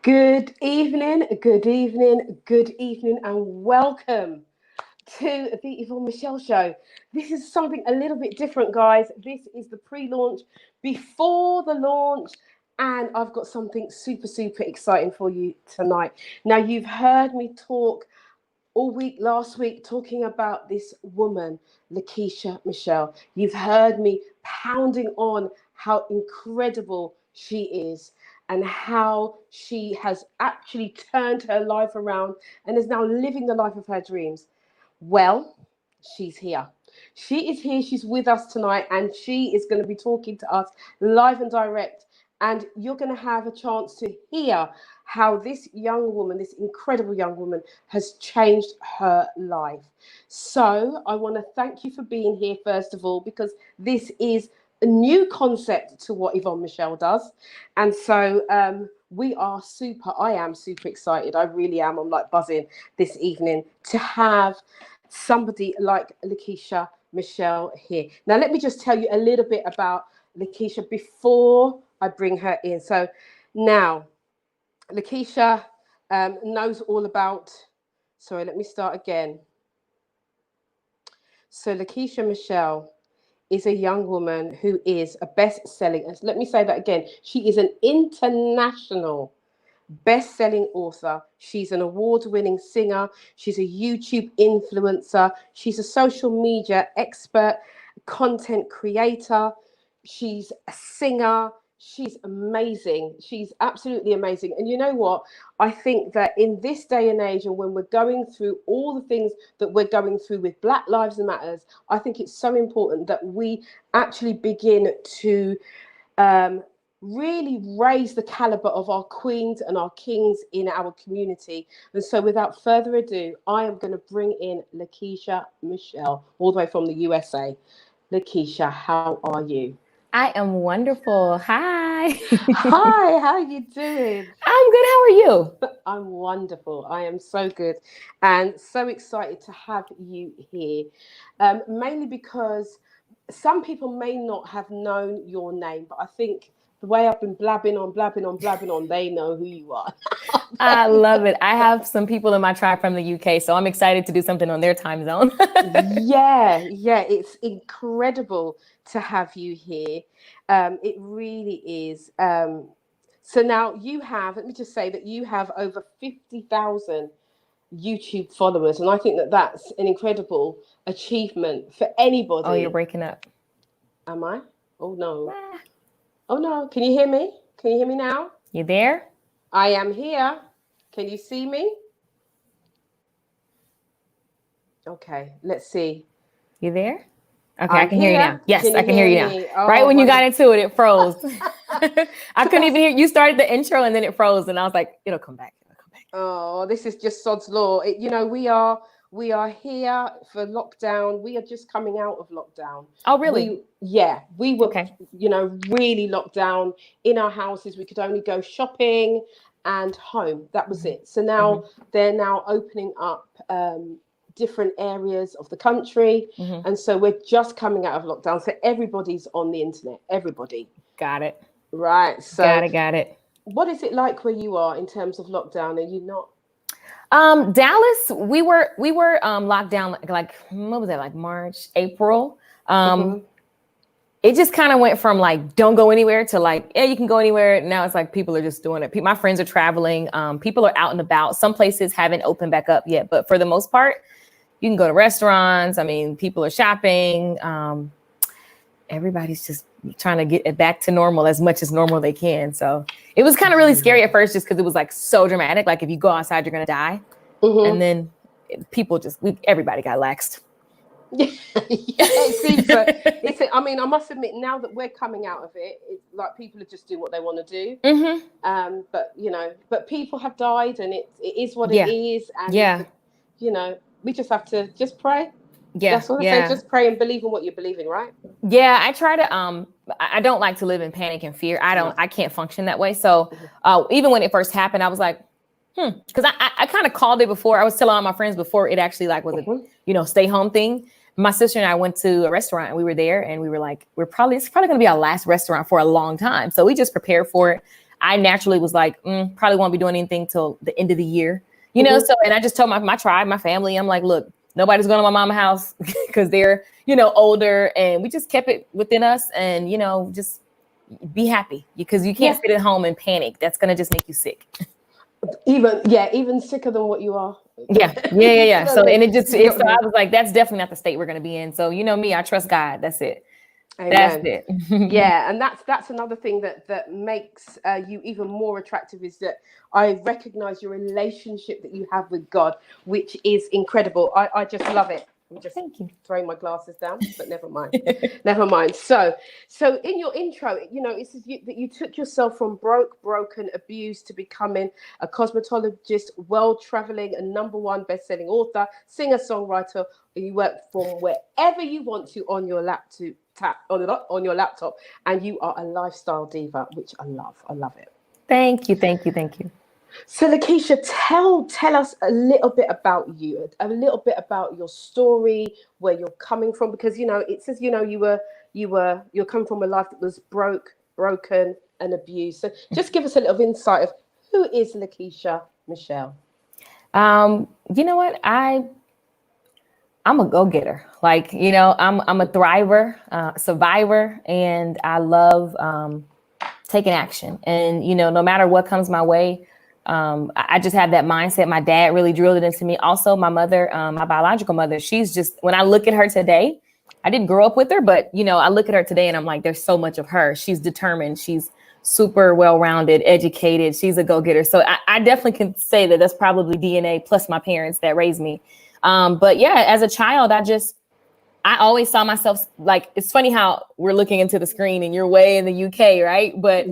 Good evening, good evening, good evening, and welcome to the Yvonne Michelle Show. This is something a little bit different, guys. This is the pre-launch before the launch, and I've got something super, super exciting for you tonight. Now, you've heard me talk all week last week talking about this woman, Lakeisha Michelle. You've heard me pounding on how incredible she is and how she has actually turned her life around and is now living the life of her dreams. Well, she's here. She is here. She's with us tonight, and she is going to be talking to us live and direct. And you're going to have a chance to hear how this young woman, this incredible young woman, has changed her life. So I want to thank you for being here, first of all, because this is a new concept to what Yvonne Michelle does. And so I am super excited. I really am. I'm like buzzing this evening to have somebody like Lakeisha Michelle here. Now, let me just tell you a little bit about Lakeisha before I bring her in. So now, Lakeisha knows all about, sorry, let me start again. So Lakeisha Michelle is a young woman who is a best-selling, and let me say that again, she is an international best-selling author. She's an award-winning singer. She's a YouTube influencer. She's a social media expert, content creator. She's a singer. She's amazing. She's absolutely amazing. And you know what? I think that in this day and age, and when we're going through all the things that we're going through with Black Lives Matters, I think it's so important that we actually begin to really raise the caliber of our queens and our kings in our community. And so without further ado, I am going to bring in Lakeisha Michelle, all the way from the USA. Lakeisha, how are you? I am wonderful. Hi. Hi, how are you doing? I'm good. How are you? I'm wonderful. I am so good and so excited to have you here, mainly because some people may not have known your name, but I think the way I've been blabbing on, they know who you are. I love it. I have some people in my tribe from the UK, so I'm excited to do something on their time zone. Yeah, it's incredible to have you here. It really is. So now let me just say that you have over 50,000 YouTube followers, and I think that that's an incredible achievement for anybody. Oh, you're breaking up. Am I? Oh no. Oh no. Can you hear me? Can you hear me now? You there? I am here. Can you see me? Okay, let's see. You there? Okay, I'm I can hear you here. now. Yes, Can I can hear you me? now. Oh, right when you got into it, it froze. I couldn't even hear. You started the intro and then it froze, and I was like, "It'll come back. It'll come back." Oh, this is just sod's law. We are here for lockdown. We are just coming out of lockdown. Oh, really? We were, Okay. really locked down in our houses. We could only go shopping and home. That was it. So now they're now opening up different areas of the country. And so we're just coming out of lockdown. So everybody's on the internet. Everybody. Got it. Right. So got it. What is it like where you are in terms of lockdown? Are you not? Dallas, we were locked down like what was that, like March, April. It just kind of went from like don't go anywhere to like, yeah, you can go anywhere. Now it's like people are just doing it. My friends are traveling. People are out and about. Some places haven't opened back up yet, but for the most part, you can go to restaurants. I mean, people are shopping. Everybody's just trying to get it back to normal as much as normal they can. So it was kind of really scary at first, just because it was like so dramatic. Like if you go outside, you're going to die. And then everybody got laxed. It seems that I mean, I must admit, now that we're coming out of it, it's like people are just doing what they want to do. But people have died, and it is what it is. And we just have to just pray. That's what I say. Just pray and believe in what you believe in, right? Yeah, I try to. I don't like to live in panic and fear. I can't function that way. So even when it first happened, I was like, because I kind of called it before. I was telling all my friends before it actually like was a stay home thing. My sister and I went to a restaurant and we were there and we were like, it's probably going to be our last restaurant for a long time. So we just prepared for it. I naturally was like, probably won't be doing anything till the end of the year, you know? So, and I just told my tribe, my family, I'm like, look, nobody's going to my mama's house because they're, you know, older, and we just kept it within us, and, you know, just be happy, because you can't sit at home and panic. That's going to just make you sick. Even sicker than what you are. Yeah. So, and so I was like, that's definitely not the state we're going to be in. So, you know me, I trust God. That's it. Amen. That's it. Yeah, and that's another thing that makes you even more attractive, is that I recognize your relationship that you have with God, which is incredible. I just love it. I'm just throwing my glasses down, but never mind. Never mind. So in your intro, you know, it says that you took yourself from broken, abused, to becoming a cosmetologist, world-traveling, and #1 best-selling author, singer-songwriter. You work from wherever you want to on your laptop, and you are a lifestyle diva, which I love. I love it. Thank you. So, Lakeisha, tell us a little bit about you, a little bit about your story, where you're coming from, because, you know, it says, you know, you're coming from a life that was broken, and abused. So, just give us a little insight of who is Lakeisha Michelle. You know what, I'm a go-getter. Like, you know, I'm a thriver, survivor, and I love taking action. And, you know, no matter what comes my way, I just have that mindset. My dad really drilled it into me. Also, my mother, my biological mother, she's just, when I look at her today, I didn't grow up with her, but, you know, I look at her today and I'm like, there's so much of her. She's determined. She's super well-rounded, educated. She's a go-getter. So I definitely can say that that's probably DNA plus my parents that raised me. But yeah, as a child, I always saw myself, like, it's funny how we're looking into the screen and you're way in the UK, right? But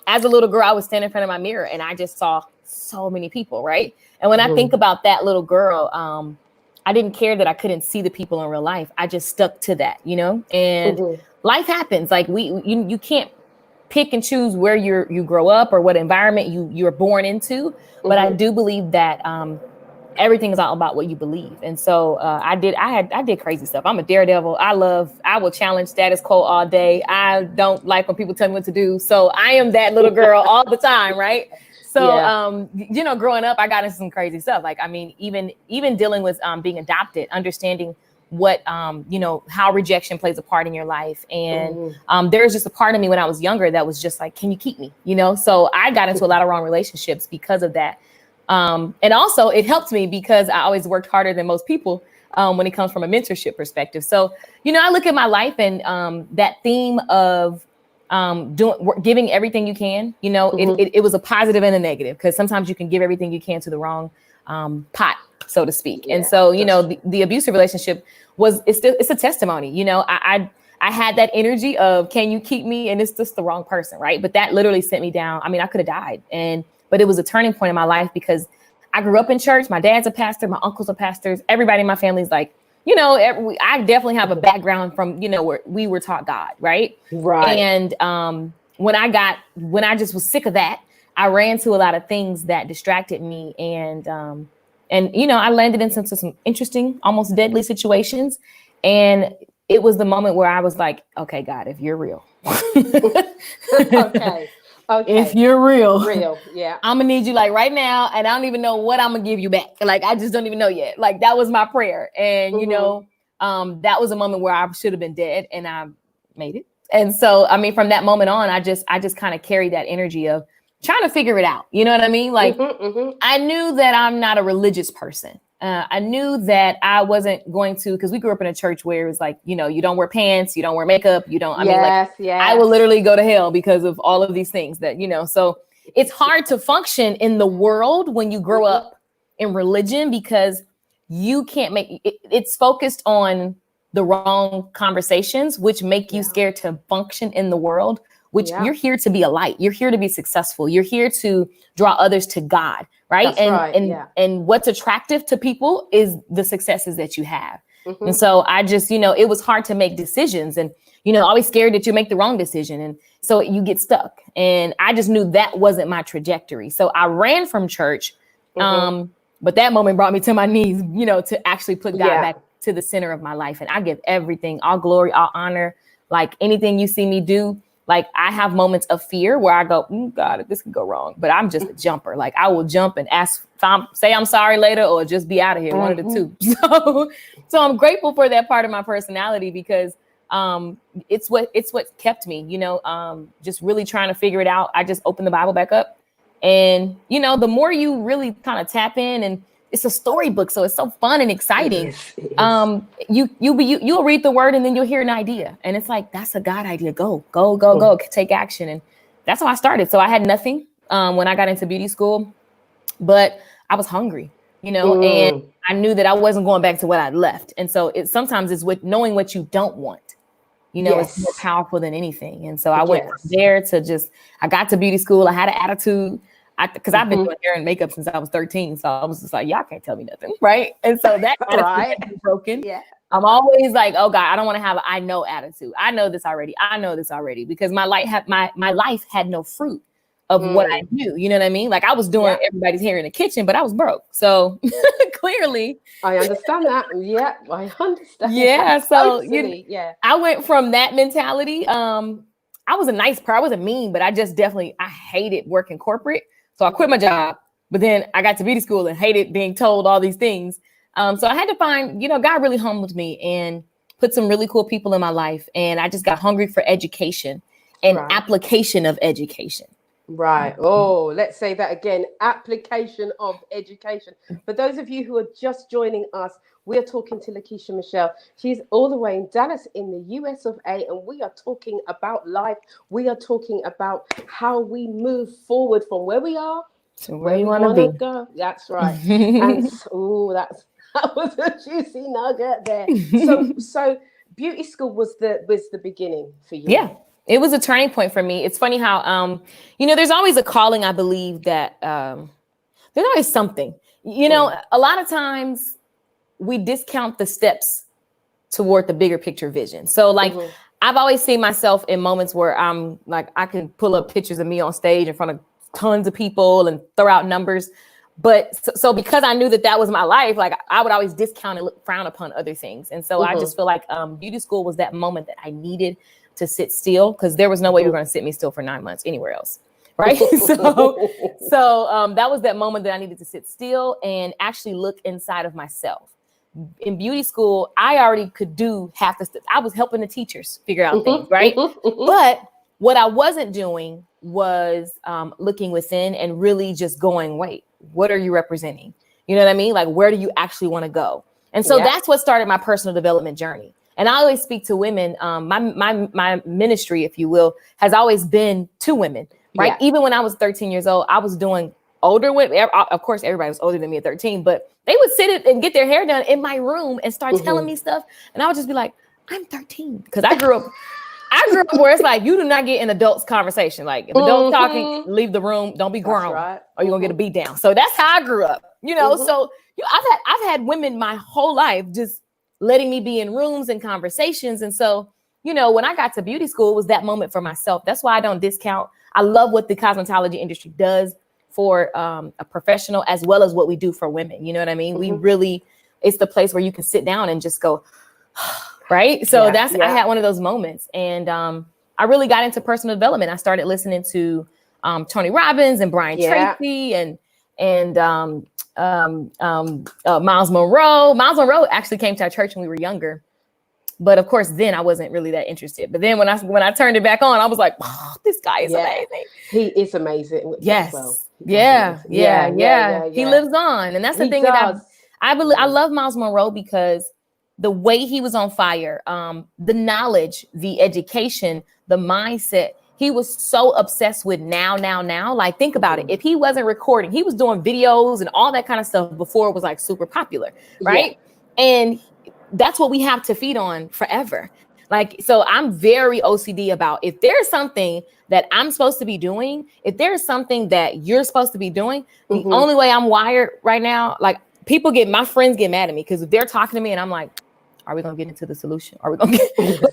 as a little girl, I was standing in front of my mirror and I just saw so many people, right? And when I think about that little girl, I didn't care that I couldn't see the people in real life. I just stuck to that, you know? And life happens. Like, you can't pick and choose where you grow up or what environment you're born into. But I do believe that everything is all about what you believe. And so I did crazy stuff. I'm a daredevil. I will challenge status quo all day. I don't like when people tell me what to do. So I am that little girl all the time, right? So, you know, growing up, I got into some crazy stuff. Like, I mean, even dealing with being adopted, understanding what, you know, how rejection plays a part in your life. And there's just a part of me when I was younger that was just like, can you keep me? You know, so I got into a lot of wrong relationships because of that. And also it helped me because I always worked harder than most people when it comes from a mentorship perspective. So, you know, I look at my life and that theme of giving everything you can, you know, it was a positive and a negative, because sometimes you can give everything you can to the wrong pot, so to speak. And so, you know, the abusive relationship it's a testimony. You know, I had that energy of, can you keep me? And it's just the wrong person, right? But that literally sent me down. I mean, I could have died. But it was a turning point in my life because I grew up in church. My dad's a pastor. My uncles are pastors. Everybody in my family's like, you know, I definitely have a background from, you know, where we were taught God. Right. And when I just was sick of that, I ran to a lot of things that distracted me. And, you know, I landed into some interesting, almost deadly situations. And it was the moment where I was like, okay, God, if you're real. Okay. If you're real, I'm gonna need you like right now, and I don't even know what I'm gonna give you back. Like, I just don't even know yet. Like, that was my prayer, and you know, that was a moment where I should have been dead, and I made it. And so, I mean, from that moment on, I just kind of carried that energy of trying to figure it out. You know what I mean? Like, I knew that I'm not a religious person. I knew that I wasn't going to, because we grew up in a church where it was like, you know, you don't wear pants, you don't wear makeup, you don't, I will literally go to hell because of all of these things that, you know, so it's hard to function in the world when you grow up in religion, because you can't it's focused on the wrong conversations, which make you scared to function in the world, which you're here to be a light. You're here to be successful. You're here to draw others to God. Right. And what's attractive to people is the successes that you have. And so I just, you know, it was hard to make decisions, and, you know, always scared that you make the wrong decision. And so you get stuck. And I just knew that wasn't my trajectory. So I ran from church. But that moment brought me to my knees, you know, to actually put God back to the center of my life. And I give everything, all glory, all honor, like anything you see me do. Like I have moments of fear where I go, God, this could go wrong. But I'm just a jumper. Like I will jump and say I'm sorry later or just be out of here. One of the two. So I'm grateful for that part of my personality because it's what kept me, just really trying to figure it out. I just opened the Bible back up. And, the more you really kind of tap in, and it's a storybook, so it's so fun and exciting. It is. You'll read the word and then you'll hear an idea. And it's like, that's a God idea. Go, take action. And that's how I started. So I had nothing when I got into beauty school, but I was hungry, and I knew that I wasn't going back to what I'd left. And so sometimes it's with knowing what you don't want. It's more powerful than anything. And so I went from there to I got to beauty school. I had an attitude because I've been doing hair and makeup since I was 13. So I was just like, y'all can't tell me nothing. Right. And so that attitude had been broken. Yeah. I'm always like, oh God, I don't want to have an I know attitude. I know this already because my life had no fruit of what I knew. You know what I mean? Like I was doing everybody's hair in the kitchen, but I was broke. So clearly. I understand that. Yeah, I understand. Yeah. So I went from that mentality. I was a nice person. I wasn't mean, but I hated working corporate. So I quit my job, but then I got to beauty school and hated being told all these things. So I had to find, God really humbled me and put some really cool people in my life. And I just got hungry for education and application of education. Right. Oh, let's say that again. Application of education. For those of you who are just joining us, we're talking to Lakeisha Michelle. She's all the way in Dallas in the US of A, and we are talking about life. We are talking about how we move forward from where we are to where we want to go. That's right. And that was a juicy nugget there. So beauty school was the beginning for you. Yeah. It was a turning point for me. It's funny how, there's always a calling. I believe that there's always something, a lot of times we discount the steps toward the bigger picture vision. So like, I've always seen myself in moments where I'm like, I can pull up pictures of me on stage in front of tons of people and throw out numbers. But so because I knew that was my life, like I would always discount and frown upon other things. And so I just feel like beauty school was that moment that I needed to sit still because there was no way you were going to sit me still for 9 months anywhere else. Right. So that was that moment that I needed to sit still and actually look inside of myself. In beauty school, I already could do half the stuff. I was helping the teachers figure out things. Right. But what I wasn't doing was looking within and really just going, wait, what are you representing? You know what I mean? Like, where do you actually want to go? And so that's what started my personal development journey. And I always speak to women. My ministry, if you will, has always been to women, right? Yeah. Even when I was 13 years old, I was doing older women. Of course, everybody was older than me at 13, but they would sit and get their hair done in my room and start telling me stuff. And I would just be like, I'm 13. Because I grew up where it's like, you do not get in adults conversation. Like if adults talking, leave the room, don't be grown or you're going to get a beat down. So that's how I grew up, So I've had women my whole life just letting me be in rooms and conversations. And so, when I got to beauty school, it was that moment for myself. That's why I don't discount. I love what the cosmetology industry does for a professional as well as what we do for women. You know what I mean? We really, it's the place where you can sit down and just go, right? So I had one of those moments. And I really got into personal development. I started listening to Tony Robbins and Brian Tracy and Miles Monroe. Miles Monroe actually came to our church when we were younger. But of course, then I wasn't really that interested. But then when I turned it back on, I was like, oh, this guy is amazing. He is amazing. Yes. Well. Yeah. He lives on. And that's the thing that I love Miles Monroe because the way he was on fire, the knowledge, the education, the mindset, he was so obsessed with now. Like, think about it. If he wasn't recording, he was doing videos and all that kind of stuff before it was like super popular, right? Yeah. And that's what we have to feed on forever. Like, so I'm very OCD about if there's something that I'm supposed to be doing, if there's something that you're supposed to be doing, the only way I'm wired right now, like my friends get mad at me because if they're talking to me and I'm like, are we going to get into the solution? Are we going to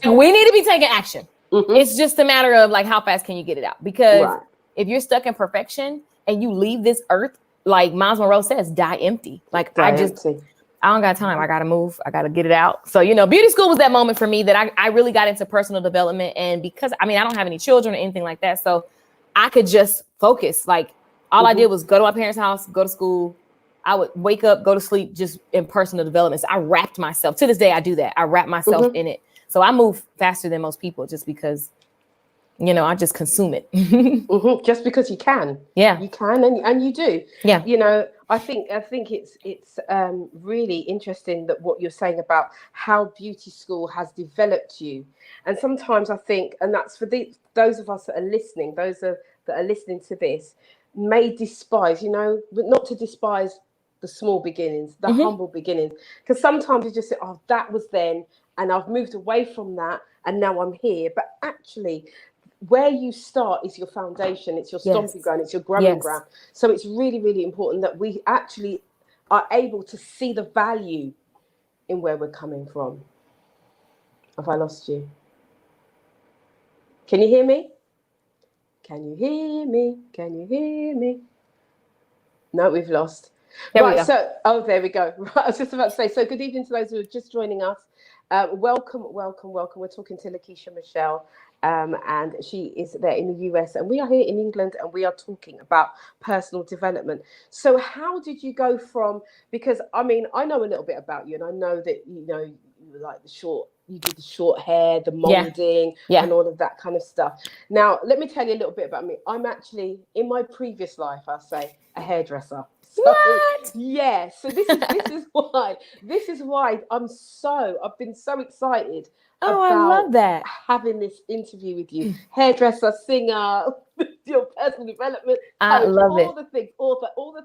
get, we need to be taking action. It's just a matter of like, how fast can you get it out? Because if you're stuck in perfection and you leave this earth, like Miles Monroe says, die empty. Like I don't got time. I got to move. I got to get it out. So, you know, beauty school was that moment for me that I really got into personal development. And because, I mean, I don't have any children or anything like that. So I could just focus. Like all I did was go to my parents' house, go to school. I would wake up, go to sleep, just in personal development. So I wrapped myself. To this day, I do that. I wrap myself in it. So I move faster than most people just because, you know, I just consume it. Just because you can. Yeah. You can and you do. Yeah. You know, I think it's really interesting that what you're saying about how beauty school has developed you. And sometimes I think, and that's for those of us that are listening, that are listening to this, may despise, you know, but not to despise the small beginnings, the humble beginnings. Because sometimes you just say, oh, that was then, and I've moved away from that, and now I'm here. But actually, where you start is your foundation, it's your stomping ground, it's your growing ground. So it's really, really important that we actually are able to see the value in where we're coming from. Have I lost you? Can you hear me? Can you hear me? Can you hear me? No, we've lost. There right, we go. So, there we go. Right, I was just about to say, so good evening to those who are just joining us. Welcome. We're talking to Lakeisha Michelle, and she is there in the US, and we are here in England, and we are talking about personal development. So how did you go from, because I mean, I know a little bit about you, and I know that, you know, you like you did the short hair, the molding, and all of that kind of stuff. Now, let me tell you a little bit about me. I'm actually, in my previous life, I'll say, a hairdresser. So, what? Yeah. So this is why I've been so excited about I love that. having this interview with you. Hairdresser, singer, your personal development I coach, love all it. the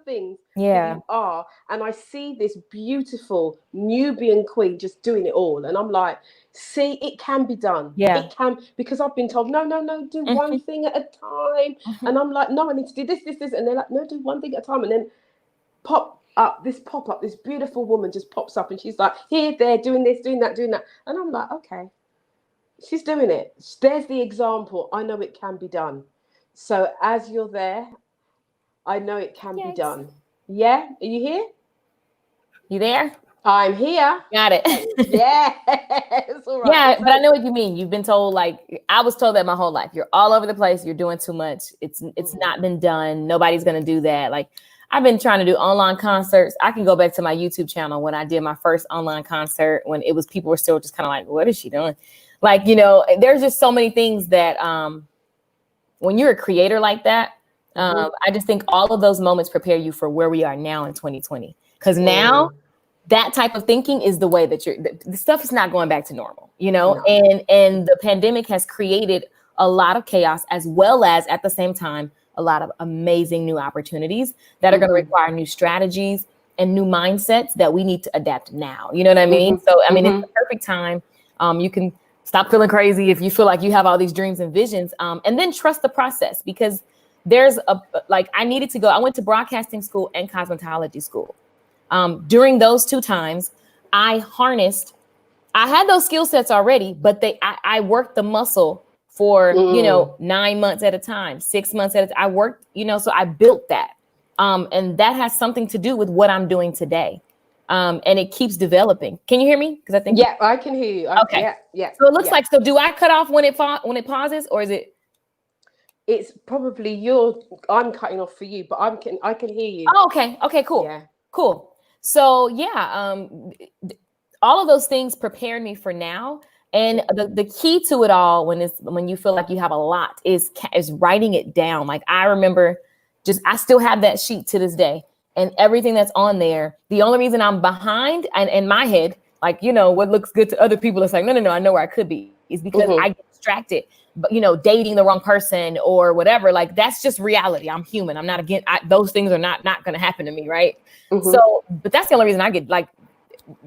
things that Yeah. you are. And I see this beautiful Nubian queen just doing it all. And I'm like, see, it can be done. Yeah. It can, because I've been told, no, do one thing at a time. And I'm like, no, I need to do this. And they're like, no, do one thing at a time. And then this beautiful woman just pops up, and she's like, here, there, doing this, doing that. And I'm like, okay, she's doing it. There's the example. I know it can be done. So as you're there, I know it can be done. Yeah? Are you here? You there? I'm here. Got it. Yeah. All right. Yeah, but I know what you mean. You've been told, like, I was told that my whole life. You're all over the place. You're doing too much. It's not been done. Nobody's going to do that. Like, I've been trying to do online concerts. I can go back to my YouTube channel when I did my first online concert, when it was, people were still just kind of like, what is she doing? Like, you know, there's just so many things that when you're a creator like that, I just think all of those moments prepare you for where we are now in 2020. Because now that type of thinking is the way that the stuff is not going back to normal, you know, and the pandemic has created a lot of chaos, as well as at the same time, a lot of amazing new opportunities that are going to require new strategies and new mindsets that we need to adapt now. You know what I mean? So, I mean, it's the perfect time. You can stop feeling crazy if you feel like you have all these dreams and visions, and then trust the process, because there's I went to broadcasting school and cosmetology school. During those 2 times, I had those skill sets already, but I worked the muscle for, 9 months at a time, 6 months at a time. I worked, so I built that. And that has something to do with what I'm doing today. And it keeps developing. Can you hear me? Because I think. Yeah, I can hear you. Okay. Yeah. So it looks like, so do I cut off when it pauses, or is it? It's probably I'm cutting off for you, but I can hear you. Oh, okay. Okay, cool. Yeah. Cool. So all of those things prepared me for now. And the key to it all, when you feel like you have a lot, is writing it down. Like, I remember, I still have that sheet to this day, and everything that's on there. The only reason I'm behind, and in my head, like, what looks good to other people, it's like, no, I know where I could be, is because I get distracted. But dating the wrong person or whatever, like, that's just reality. I'm human. I'm not against those things are not going to happen to me, right? So, but that's the only reason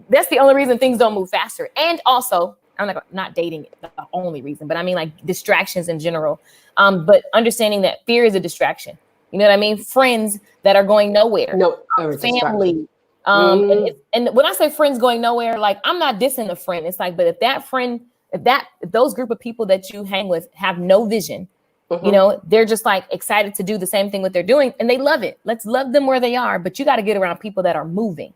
that's the only reason things don't move faster. And also, I'm not dating the only reason, but I mean, like, distractions in general. But understanding that fear is a distraction. You know what I mean? Friends that are going nowhere. No, family. And when I say friends going nowhere, like, I'm not dissing a friend. It's like, but if those group of people that you hang with have no vision, they're just like excited to do the same thing what they're doing, and they love it. Let's love them where they are, but you got to get around people that are moving.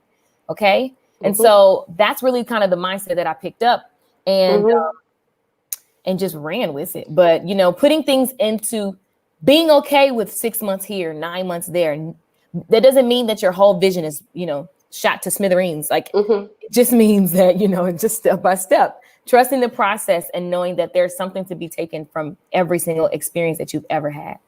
Okay. And so that's really kind of the mindset that I picked up and just ran with it. But, you know, putting things into being okay with 6 months here, 9 months there, that doesn't mean that your whole vision is, you know, shot to smithereens. Like it just means that, you know, just step by step, trusting the process and knowing that there's something to be taken from every single experience that you've ever had.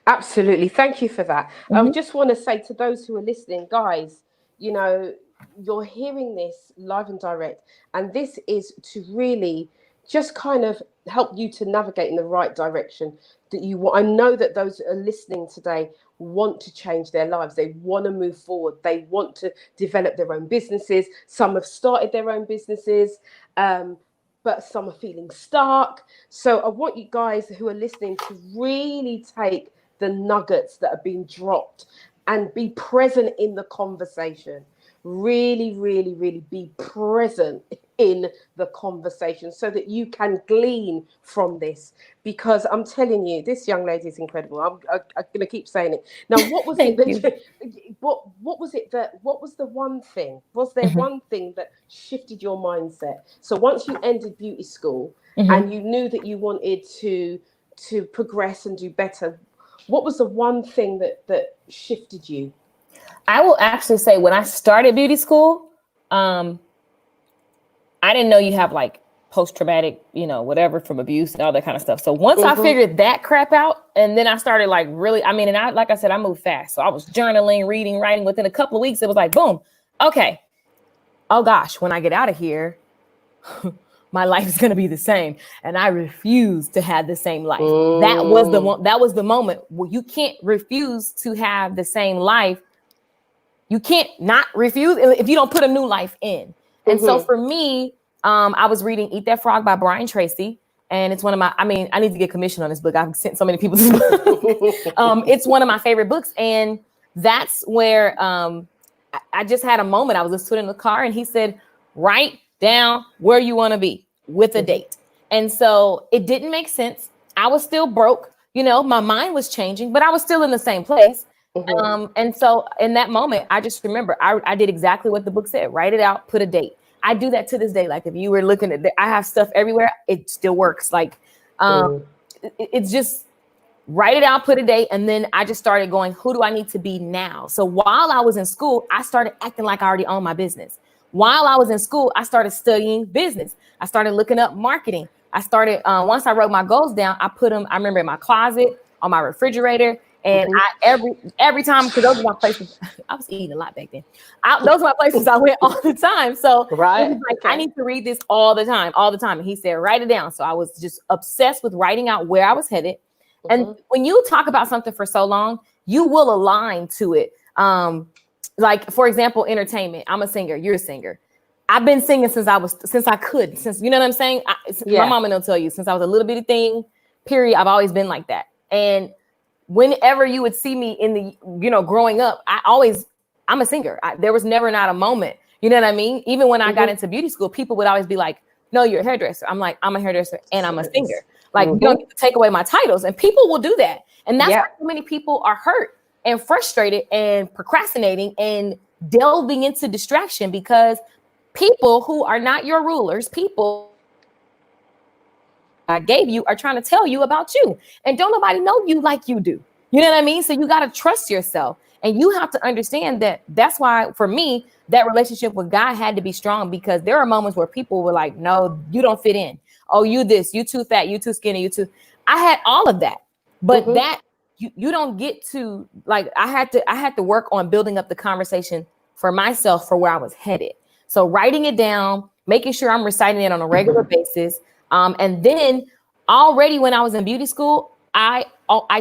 Absolutely. Thank you for that. I just want to say to those who are listening, guys, you know, you're hearing this live and direct, and this is to really just kind of help you to navigate in the right direction that you want. I know that those that are listening today want to change their lives. They want to move forward. They want to develop their own businesses. Some have started their own businesses, but some are feeling stuck. So I want you guys who are listening to really take the nuggets that are being dropped and be present in the conversation. Really, really, really be present in the conversation so that you can glean from this. Because I'm telling you, this young lady is incredible. I'm going to keep saying it. Now, what was it that what was it that what was the one thing? Was there one thing that shifted your mindset? So once you ended beauty school and you knew that you wanted to progress and do better, what was the one thing that shifted you? I will actually say when I started beauty school, I didn't know you have like post-traumatic, you know, whatever from abuse and all that kind of stuff. So once I figured that crap out, and then I started like really, I mean, and I, like I said, I moved fast. So I was journaling, reading, writing. Within a couple of weeks, it was like, boom. Okay. Oh gosh, when I get out of here, my life is going to be the same. And I refuse to have the same life. That was the moment where you can't refuse to have the same life. You can't not refuse if you don't put a new life in. And so for me, I was reading Eat That Frog by Brian Tracy. And it's one of my, I mean, I need to get commission on this book. I've sent so many people this book. It's one of my favorite books. And that's where I just had a moment. I was listening in the car and he said, write down where you want to be with a date. And so it didn't make sense. I was still broke. You know, my mind was changing, but I was still in the same place. And so in that moment, I just remember I did exactly what the book said. Write it out, put a date. I do that to this day. Like if you were looking at I have stuff everywhere. It still works. Like it's just write it out, put a date. And then I just started going, who do I need to be now? So while I was in school, I started acting like I already owned my business. While I was in school, I started studying business. I started looking up marketing. I started, once I wrote my goals down, I put them, I remember in my closet, on my refrigerator. And I every time, because those are my places, I was eating a lot back then. Those are my places I went all the time. So it was like, I need to read this all the time. And he said, write it down. So I was just obsessed with writing out where I was headed. And when you talk about something for so long, you will align to it. Like, for example, entertainment. I'm a singer. You're a singer. I've been singing since I could, you know what I'm saying? My mama will tell you, since I was a little bitty thing, period, I've always been like that. And whenever you would see me in the, you know, growing up, I'm a singer. There was never not a moment, you know what I mean? Even when I got into beauty school, people would always be like, no, you're a hairdresser. I'm like, I'm a hairdresser and I'm a singer. Like, you don't get to take away my titles. And people will do that. And that's why so many people are hurt and frustrated and procrastinating and delving into distraction, because people who are not your rulers, people I gave you are trying to tell you about you, and don't nobody know you like you do. You know what I mean? So you got to trust yourself, and you have to understand that. That's why for me, that relationship with God had to be strong, because there are moments where people were like, no, you don't fit in. Oh, you this, you too fat, you too skinny, you too. I had all of that, but that you don't get to, like, I had to work on building up the conversation for myself for where I was headed. So writing it down, making sure I'm reciting it on a regular basis. And then already when I was in beauty school, I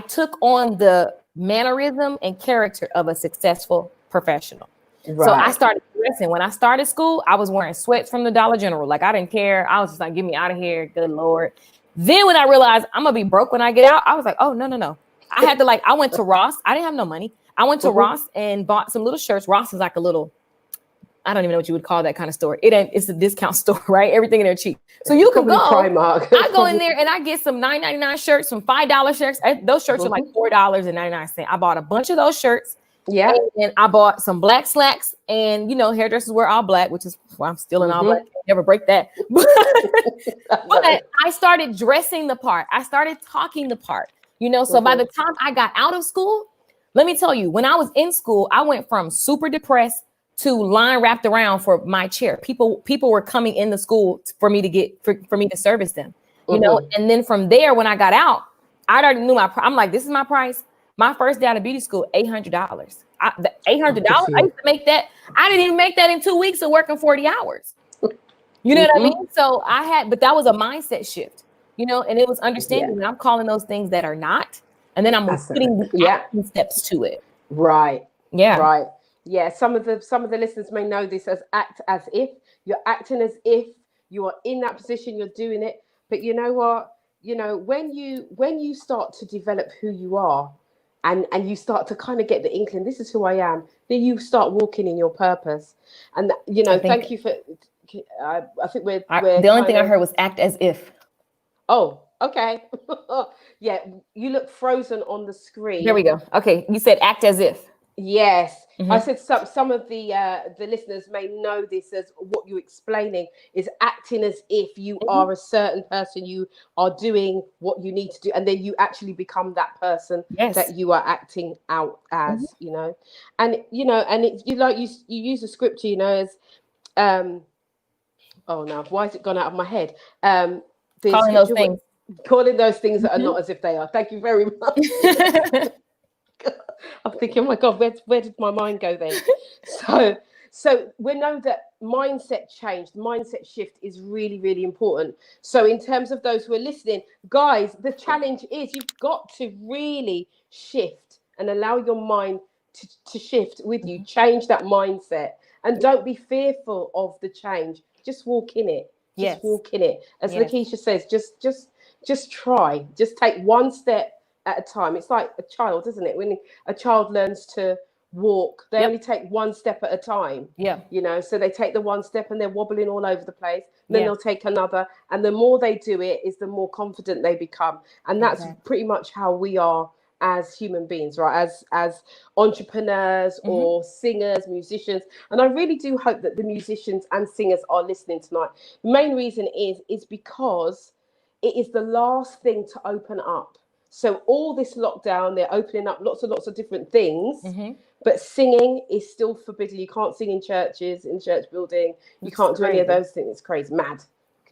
took on the mannerism and character of a successful professional. So I started dressing. When I started school, I was wearing sweats from the Dollar General. Like, I didn't care. I was just like, get me out of here. Good Lord. Then when I realized I'm going to be broke when I get out, I was like, oh, no. I had to, like, I went to Ross. I didn't have no money. I went to Ross and bought some little shirts. Ross is like a little, I don't even know what you would call that kind of store. It's a discount store, right? Everything in there cheap. So you can go. Primark. I go in there and I get some $9.99 shirts, some $5 shirts. Those shirts are like $4.99. I bought a bunch of those shirts Yeah. And I bought some black slacks, and hairdressers wear all black, which is why I'm still in all black. Never break that. But I started dressing the part. I started talking the part. So by the time I got out of school, let me tell you, when I was in school, I went from super depressed to line wrapped around for my chair. People were coming in the school for me to for me to service them. And then from there, when I got out, I already knew I'm like, this is my price. My first day out of beauty school, $800. $800. I used to make that. I didn't even make that in 2 weeks of working 40 hours. You know what I mean? So but that was a mindset shift, and it was understanding that I'm calling those things that are not, and then I'm putting the action steps to it. Right. Yeah. Right. Yeah. Some of the listeners may know this as act as if. You're acting as if you are in that position, you're doing it. But you know what? When you start to develop who you are, and you start to kind of get the inkling, this is who I am, then you start walking in your purpose. And thank you for. I think we're the only thing I heard was act as if. Oh, okay. Yeah, you look frozen on the screen. There we go. Okay, you said act as if. Yes, I said some of the listeners may know this as what you're explaining is acting as if you are a certain person, you are doing what you need to do, and then you actually become that person that you are acting out as, and and it's you use the scripture, as oh no, why has it gone out of my head? Calling those things that are not as if they are. Thank you very much. I'm thinking, oh my God, where did my mind go then? So we know that mindset change, mindset shift is really, really important. So in terms of those who are listening, guys, the challenge is you've got to really shift and allow your mind to shift with you. Change that mindset and don't be fearful of the change. Just walk in it. Just walk in it. As Lakeisha says, just try. Just take one step at a time. It's like a child, isn't it? When a child learns to walk, they only take one step at a time. So they take the one step and they're wobbling all over the place. Then they'll take another, and the more they do it is the more confident they become. And that's pretty much how we are as human beings, right? As entrepreneurs or singers, musicians. And I really do hope that the musicians and singers are listening tonight. The main reason is because it is the last thing to open up. So all this lockdown, they're opening up lots of different things, but singing is still forbidden. You can't sing in churches, in church building. You can't do any of those things. It's crazy, mad.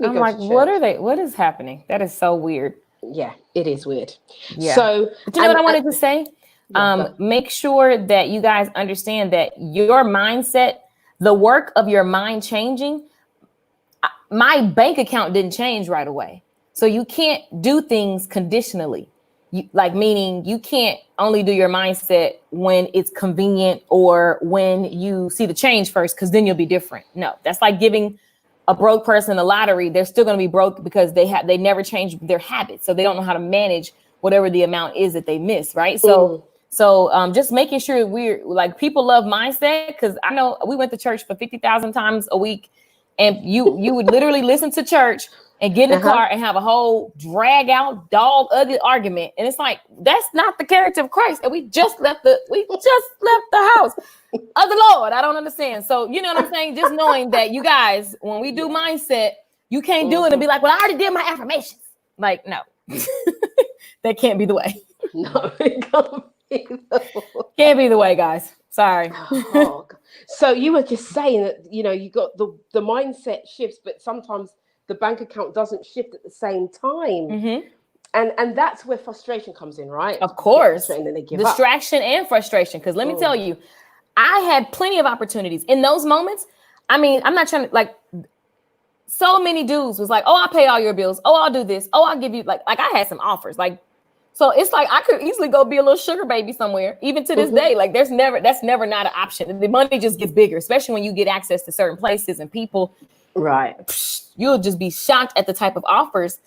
I'm like, what is happening? That is so weird. Yeah, it is weird. Yeah. So, but you know what I wanted to say? Make sure that you guys understand that your mindset, the work of your mind changing, my bank account didn't change right away. So you can't do things conditionally. Meaning you can't only do your mindset when it's convenient or when you see the change first, because then you'll be different. No, that's like giving a broke person a lottery. They're still going to be broke because they never change their habits. So they don't know how to manage whatever the amount is that they miss. Right. So just making sure we're like, people love mindset, because I know we went to church for 50,000 times a week, and you would literally listen to church and get in the car and have a whole drag out dog ugly argument. And it's like, that's not the character of Christ. And we just left the house of the Lord. I don't understand. So, you know what I'm saying? Just knowing that you guys, when we do mindset, you can't do it and be like, well, I already did my affirmations. Like, no, that can't be the way. No, it can't be the way. Can't be the way, guys. Sorry. So you were just saying that, you got the mindset shifts, but sometimes the bank account doesn't shift at the same time. And that's where frustration comes in, right? Of course. Distraction and frustration. Because let me tell you, I had plenty of opportunities in those moments. I mean, I'm not trying to so many dudes was like, oh, I'll pay all your bills. Oh, I'll do this. Oh, I'll give you like I had some offers. So it's like I could easily go be a little sugar baby somewhere, even to this day. Like that's never not an option. The money just gets bigger, especially when you get access to certain places and people. Right. You'll just be shocked at the type of offers,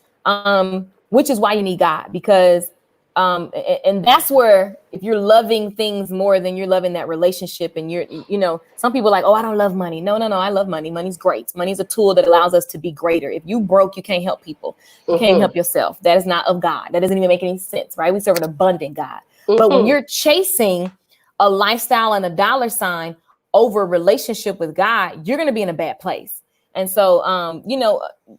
which is why you need God, because and that's where, if you're loving things more than you're loving that relationship, and some people are like, oh, I don't love money. No, I love money. Money's great. Money's a tool that allows us to be greater. If you broke, you can't help people. You can't help yourself. That is not of God. That doesn't even make any sense, right? We serve an abundant God. But when you're chasing a lifestyle and a dollar sign over a relationship with God, you're going to be in a bad place. And so,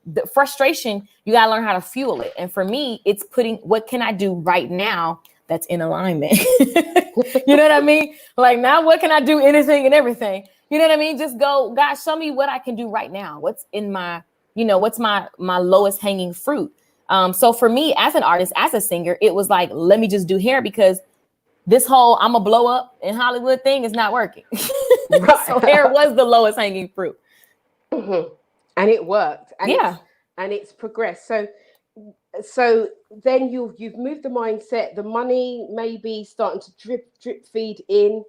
the frustration, you got to learn how to fuel it. And for me, it's putting, what can I do right now that's in alignment? You know what I mean? Like, now what can I do? Anything and everything. You know what I mean? Just go, God, show me what I can do right now. What's in my, what's my lowest hanging fruit? So for me, as an artist, as a singer, it was like, let me just do hair, because this whole I'm a blow up in Hollywood thing is not working. Right. So hair was the lowest hanging fruit. Mm-hmm. And it worked. And it's progressed. So then you've moved the mindset, the money may be starting to drip feed in.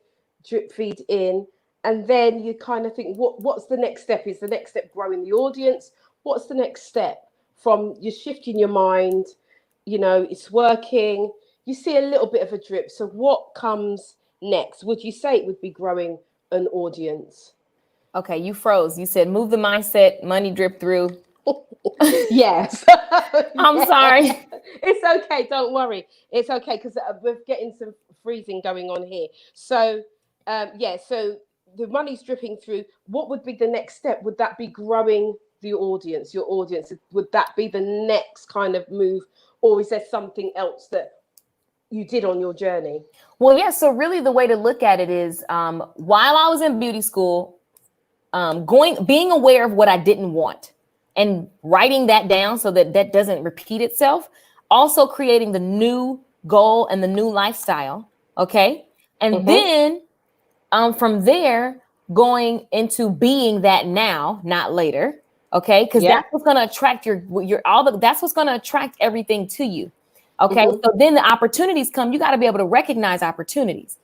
And then you kind of think, what's the next step? Is the next step growing the audience? What's the next step? From you're shifting your mind, it's working. You see a little bit of a drip. So what comes next? Would you say it would be growing an audience? Okay, you froze. You said move the mindset, money drip through. Yes. I'm sorry. It's okay. Don't worry. It's okay, because we're getting some freezing going on here. So, so the money's dripping through. What would be the next step? Would that be growing the audience, your audience? Would that be the next kind of move? Or is there something else that you did on your journey? Well, yeah. So really the way to look at it is, while I was in beauty school, being aware of what I didn't want and writing that down so that doesn't repeat itself. Also creating the new goal and the new lifestyle. Okay. And then from there, going into being that now, not later. Okay. Because that's what's going to attract that's what's going to attract everything to you. Okay. So then the opportunities come. You got to be able to recognize opportunities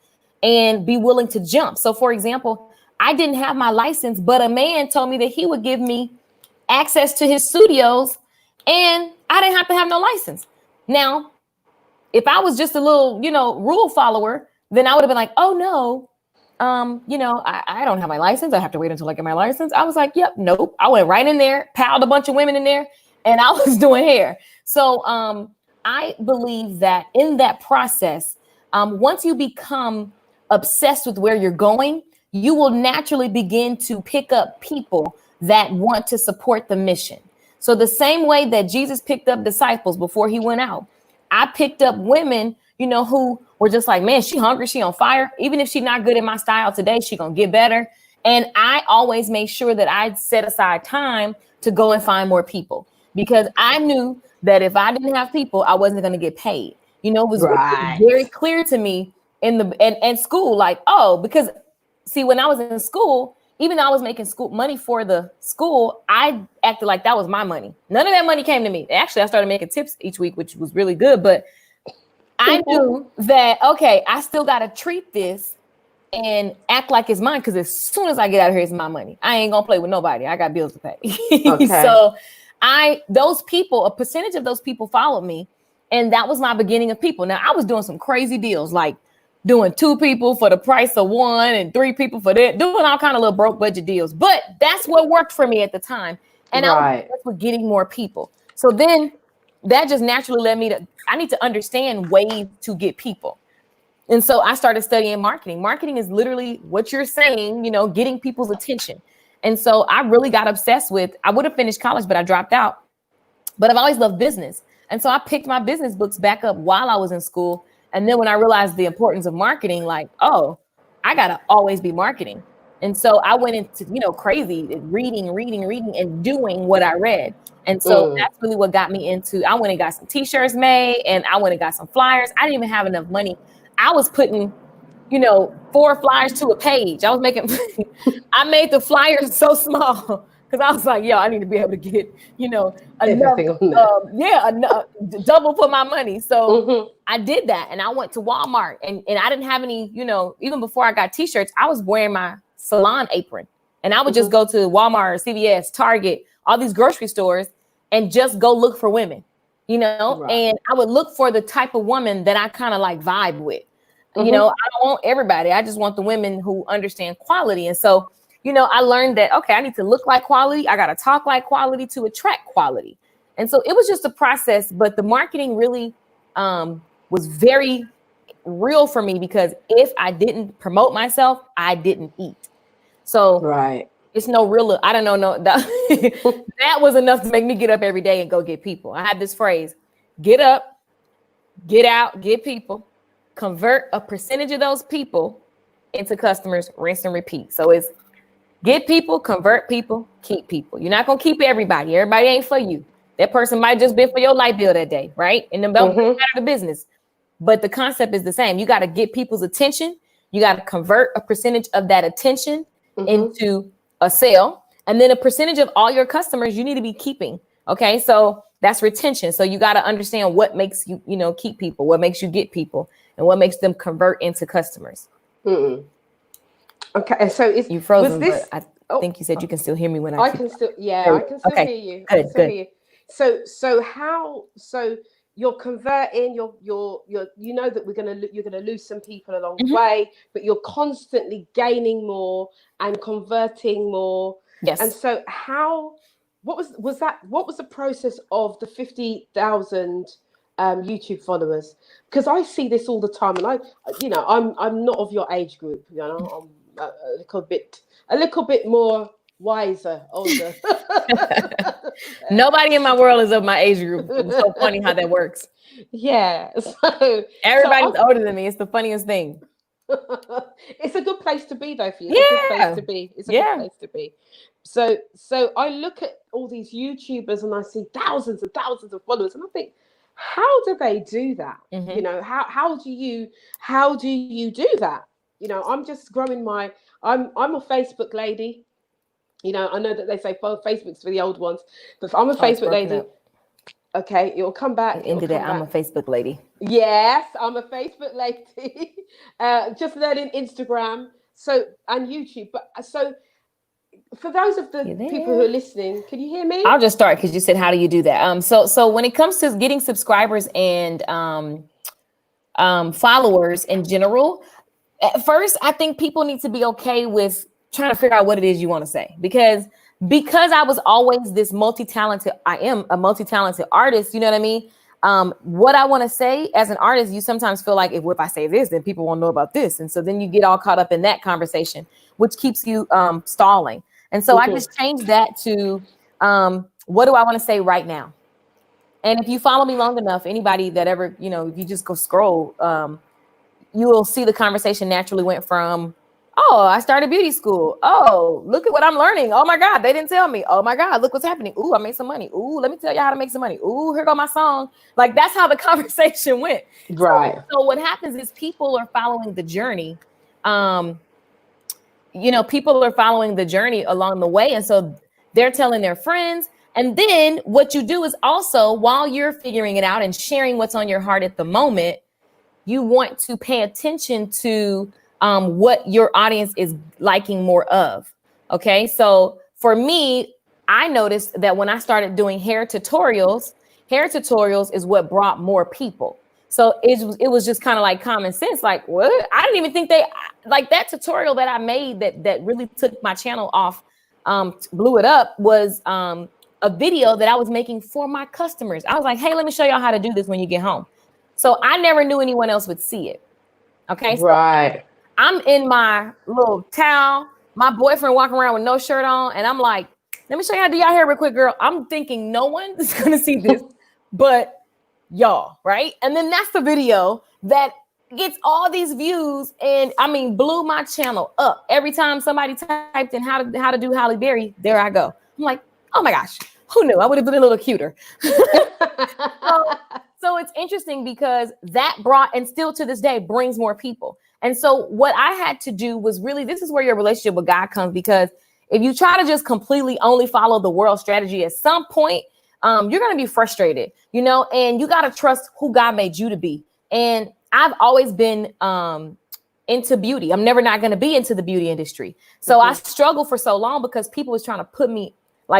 and be willing to jump. So for example, I didn't have my license, but a man told me that he would give me access to his studios and I didn't have to have no license. Now, if I was just a little, rule follower, then I would have been like, oh no, I don't have my license. I have to wait until I get my license. I was like, yep, nope. I went right in there, piled a bunch of women in there, and I was doing hair. So I believe that in that process, once you become obsessed with where you're going, you will naturally begin to pick up people that want to support the mission. So the same way that Jesus picked up disciples before he went out, I picked up women, who were just like, man, she hungry, she on fire. Even if she's not good at my style today, she gonna get better. And I always made sure that I set aside time to go and find more people, because I knew that if I didn't have people, I wasn't gonna get paid. It was very clear to me in school, like, because see, when I was in school, even though I was making school money for the school, I acted like that was my money. None of that money came to me. Actually, I started making tips each week, which was really good. But I knew that, okay, I still got to treat this and act like it's mine, because as soon as I get out of here, it's my money. I ain't going to play with nobody. I got bills to pay. Okay. So a percentage of those people followed me. And that was my beginning of people. Now, I was doing some crazy deals, like doing 2 people for the price of 1 and 3 people for that, doing all kind of little broke budget deals. But that's what worked for me at the time. And I was for getting more people. So then that just naturally led me I need to understand ways to get people. And so I started studying marketing. Marketing is literally what you're saying, getting people's attention. And so I really got obsessed with, I would have finished college, but I dropped out. But I've always loved business. And so I picked my business books back up while I was in school. And then when I realized the importance of marketing, like, I got to always be marketing. And so I went into, crazy reading and doing what I read. And so that's really what got me into, I went and got some t-shirts made, and I went and got some flyers. I didn't even have enough money. I was putting, 4 flyers to a page. I made the flyers so small, because I was like, I need to be able to get, enough, double for my money. So I did that, and I went to Walmart, and I didn't have any, even before I got t-shirts, I was wearing my salon apron, and I would just go to Walmart, CVS, Target, all these grocery stores, and just go look for women, and I would look for the type of woman that I kind of like vibe with. I don't want everybody. I just want the women who understand quality. And so, I learned that, okay, I need to look like quality. I got to talk like quality to attract quality. And so it was just a process, but the marketing really was very real for me because if I didn't promote myself, I didn't eat. So right. It's no real, I don't know, that was enough to make me get up every day and go get people. I have this phrase, get up, get out, get people, convert a percentage of those people into customers, rinse and repeat. So it's get people, convert people, keep people. You're not going to keep everybody. Everybody ain't for you. That person might just be for your light bill that day, right? And then don't matter the business. But the concept is the same. You got to get people's attention. You got to convert a percentage of that attention into a sale. And then a percentage of all your customers you need to be keeping. Okay. So that's retention. So you got to understand what makes you, keep people, what makes you get people, and what makes them convert into customers. Okay. So you frozen, but I think you said you can still hear me when I can still, I can still hear you. Good. Hear you. So you're converting, you're that you're gonna lose some people along the way, but you're constantly gaining more and converting more. Yes. And so what was the process of the 50,000 YouTube followers? Because I see this all the time, and I'm not of your age group. I'm a little bit more wiser, older. Nobody in my world is of my age group. It's so funny how that works. Yeah. So everybody's older than me. It's the funniest thing. It's a good place to be, though, for you. It's a good place to be. It's a good place to be. So I look at all these YouTubers and I see thousands and thousands of followers, and I think, how do they do that? How do you do that? I'm just growing I'm a Facebook lady. I know that they say Facebook's for the old ones, but I'm a Facebook lady. Okay, it'll come back. I'm a Facebook lady. Yes, I'm a Facebook lady. Just learning Instagram, and YouTube. But so for those of the people who are listening, can you hear me? I'll just start because you said, how do you do that? So when it comes to getting subscribers and followers in general, at first, I think people need to be okay with trying to figure out what it is you want to say, because I was always this I am a multi-talented artist. You know what I mean? What I want to say as an artist, you sometimes feel like if I say this, then people won't know about this. And so then you get all caught up in that conversation, which keeps you stalling. And so I just changed that to what do I want to say right now? And if you follow me long enough, anybody that ever, if you just go scroll, you will see the conversation naturally went from, oh, I started beauty school. Oh, look at what I'm learning. Oh my God, they didn't tell me. Oh my God, look what's happening. Ooh, I made some money. Ooh, let me tell you how to make some money. Ooh, here go my song. Like, that's how the conversation went. Right. So what happens is people are following the journey. People are following the journey along the way. And so they're telling their friends. And then what you do is also, while you're figuring it out and sharing what's on your heart at the moment, you want to pay attention to what your audience is liking more of. Okay. So for me, I noticed that when I started doing hair tutorials is what brought more people. So it was just kind of like common sense. Like, what? I didn't even think like that tutorial that I made that really took my channel off, blew it up, was a video that I was making for my customers. I was like, hey, let me show y'all how to do this when you get home. So I never knew anyone else would see it. Okay. Right. So I'm in my little towel, my boyfriend walking around with no shirt on. And I'm like, let me show you how to do y'all hair real quick, girl. I'm thinking no one is going to see this, but y'all, right? And then that's the video that gets all these views and blew my channel up. Every time somebody typed in how to do Halle Berry, there I go. I'm like, oh my gosh, who knew? I would have been a little cuter. So it's interesting because that brought, and still to this day, brings more people. And so what I had to do was really, this is where your relationship with God comes, because if you try to just completely only follow the world strategy, at some point, you're going to be frustrated, and you got to trust who God made you to be. And I've always been into beauty. I'm never not going to be into the beauty industry. So I struggled for so long because people was trying to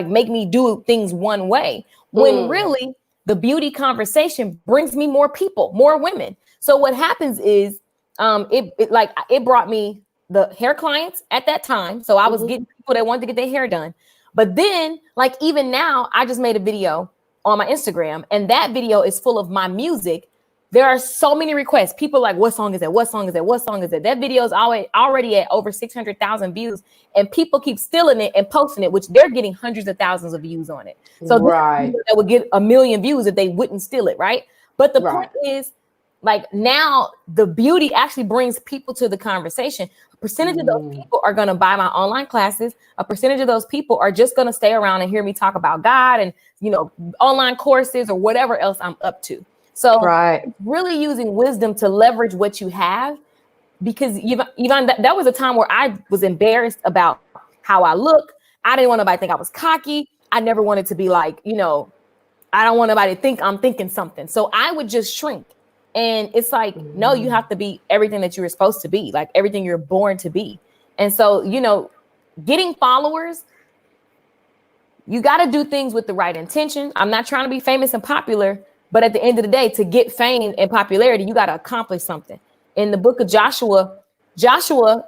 make me do things one way, when really the beauty conversation brings me more people, more women. So what happens is it brought me the hair clients at that time. So I was getting people that wanted to get their hair done. But then, like, even now, I just made a video on my Instagram, and that video is full of my music there are so many requests. People like, what song is that? What song is that? What song is that? That video is already at over 600,000 views, and people keep stealing it and posting it, which they're getting hundreds of thousands of views on it. So right, that would get 1 million views if they wouldn't steal it, right? But the point is, like, now the beauty actually brings people to the conversation. A percentage of those people are going to buy my online classes. A percentage of those people are just going to stay around and hear me talk about God and, you know, online courses or whatever else I'm up to. So really using wisdom to leverage what you have, because Yvonne, that was a time where I was embarrassed about how I look. I didn't want nobody to think I was cocky. I never wanted to be like, you know, I don't want nobody to think I'm thinking something. So I would just shrink. And it's like, no, you have to be everything that you were supposed to be, like everything you're born to be. And so, you know, getting followers, you got to do things with the right intention. I'm not trying to be famous and popular, but at the end of the day, to get fame and popularity, you got to accomplish something. In the book of Joshua,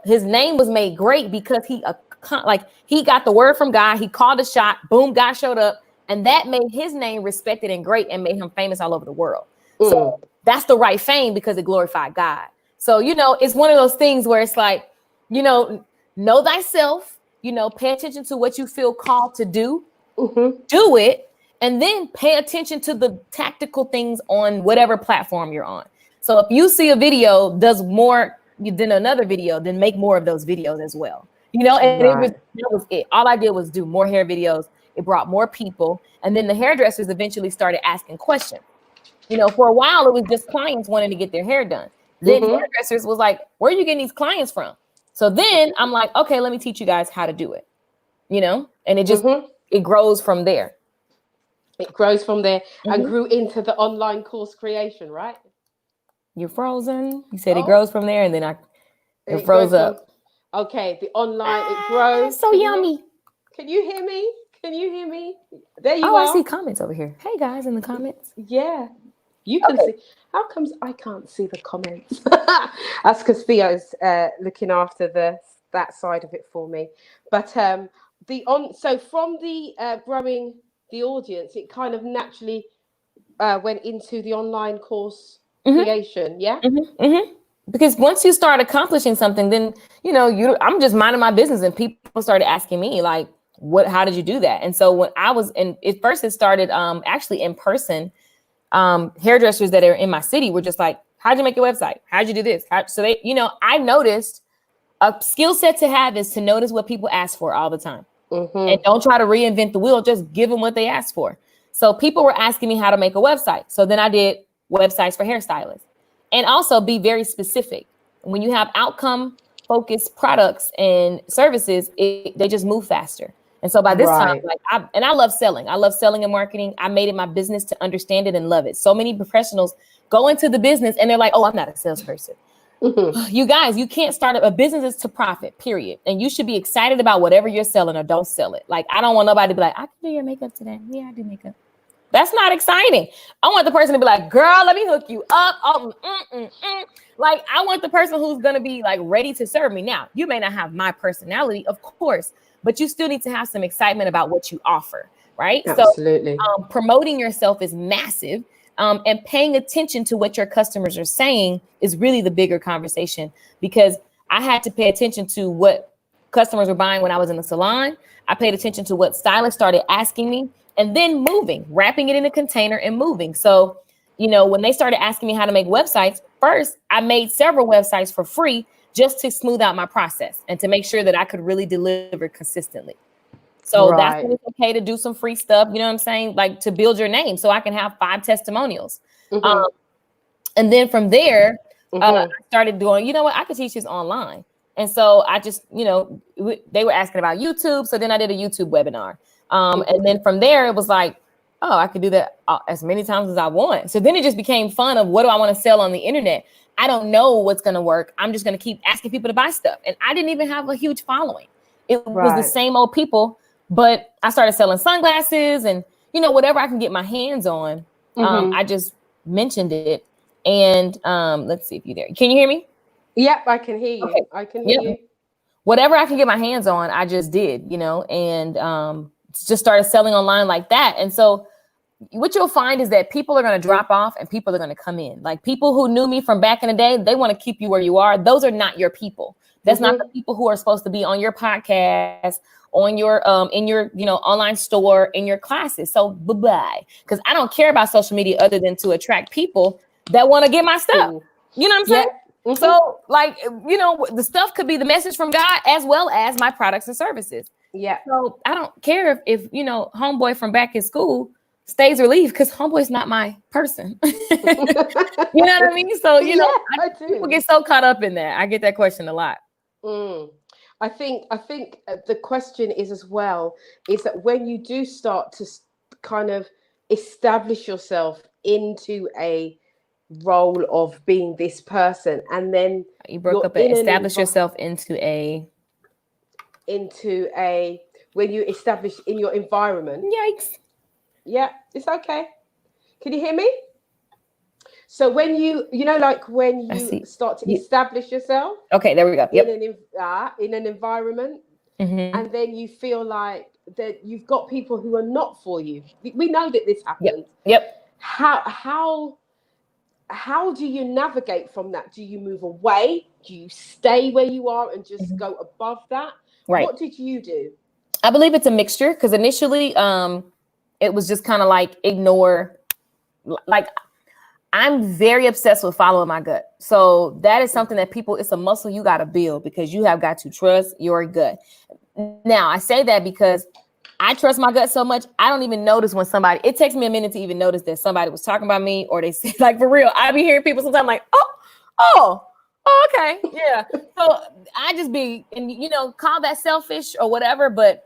his name was made great because he got the word from God. He called a shot. Boom, God showed up. And that made his name respected and great and made him famous all over the world. So that's the right fame because it glorified God. So, you know, it's one of those things where it's like, you know thyself, you know, pay attention to what you feel called to do, do it, and then pay attention to the tactical things on whatever platform you're on. So if you see a video does more than another video, then make more of those videos as well. You know, and that was it. All I did was do more hair videos. It brought more people. And then the hairdressers eventually started asking questions. You know, for a while, it was just clients wanting to get their hair done. Then hairdressers was like, where are you getting these clients from? So then I'm like, okay, let me teach you guys how to do it. You know, and it just, it grows from there. It grows from there and grew into the online course creation, right? You're frozen. You said it grows from there, and then it froze up. Okay, the online, it grows. So yummy. Can you hear me? Can you hear me? There you are. I see comments over here. Hey, guys, in the comments. Yeah. You can see. How comes I can't see the comments? That's because Theo's looking after that side of it for me. But so from the growing the audience, it kind of naturally went into the online course creation. Yeah. Because once you start accomplishing something, then you know I'm just minding my business, and people started asking me like, how did you do that? And so when I was it started actually in person. Hairdressers that are in my city were just like, how'd you make your website? How'd you do this? So they, you know, I noticed a skill set to have is to notice what people ask for all the time. And don't try to reinvent the wheel. Just give them what they asked for. So people were asking me how to make a website. So then I did websites for hairstylists, and also be very specific. When you have outcome focused products and services, they just move faster. And so by this time, I love selling. I love selling and marketing. I made it my business to understand it and love it. So many professionals go into the business and they're like, oh, I'm not a salesperson. You guys, you can't start a business is to profit, period. And you should be excited about whatever you're selling or don't sell it. Like, I don't want nobody to be like, I can do your makeup today. Yeah, I do makeup. That's not exciting. I want the person to be like, girl, let me hook you up. Like, I want the person who's going to be like ready to serve me. Now, you may not have my personality, of course, but you still need to have some excitement about what you offer, right? Absolutely. So promoting yourself is massive, and paying attention to what your customers are saying is really the bigger conversation, because I had to pay attention to what customers were buying when I was in the salon. I paid attention to what stylists started asking me, and then wrapping it in a container and moving. So, you know, when they started asking me how to make websites, first, I made several websites for free just to smooth out my process and to make sure that I could really deliver consistently. So that's when it's okay to do some free stuff, you know what I'm saying? Like to build your name so I can have 5 testimonials. And then from there, I started doing, you know what, I could teach this online. And so I just, you know, they were asking about YouTube. So then I did a YouTube webinar. And then from there, it was like, oh, I could do that as many times as I want. So then it just became fun of what do I want to sell on the internet? I don't know what's going to work. I'm just going to keep asking people to buy stuff. And I didn't even have a huge following. It was the same old people, but I started selling sunglasses and, you know, whatever I can get my hands on. I just mentioned it. And let's see if you're there. Can you hear me? Yep, I can hear you. Okay. I can hear you. Whatever I can get my hands on, I just did, you know, and just started selling online like that. And so what you'll find is that people are going to drop off and people are going to come in. Like people who knew me from back in the day, they want to keep you where you are. Those are not your people. That's not the people who are supposed to be on your podcast, on your in your online store, in your classes. So bye-bye. Because I don't care about social media other than to attract people that want to get my stuff. You know what I'm saying? So like, the stuff could be the message from God as well as my products and services. Yeah. So I don't care if homeboy from back in school stays or leave, because homeboy's not my person. You know what I mean? So, people get so caught up in that. I get that question a lot. I think the question is as well, is that when you do start to kind of establish yourself into a role of being this person, and then you broke up and establish yourself into a when you establish in your environment. Yikes. Yeah, it's okay. Can you hear me? So when when you start to establish yourself. Okay, there we go. Yep. In an environment, and then you feel like that you've got people who are not for you. We know that this happens. Yep. How do you navigate from that? Do you move away? Do you stay where you are and just go above that? Right. What did you do? I believe it's a mixture, because initially it was just kind of like ignore. Like, I'm very obsessed with following my gut. So that is something that it's a muscle you got to build, because you have got to trust your gut. Now, I say that because I trust my gut so much, I don't even notice when it takes me a minute to even notice that somebody was talking about me, or they say, like, for real, I be hearing people sometimes like, oh, okay. Yeah. So I just be, and call that selfish or whatever, but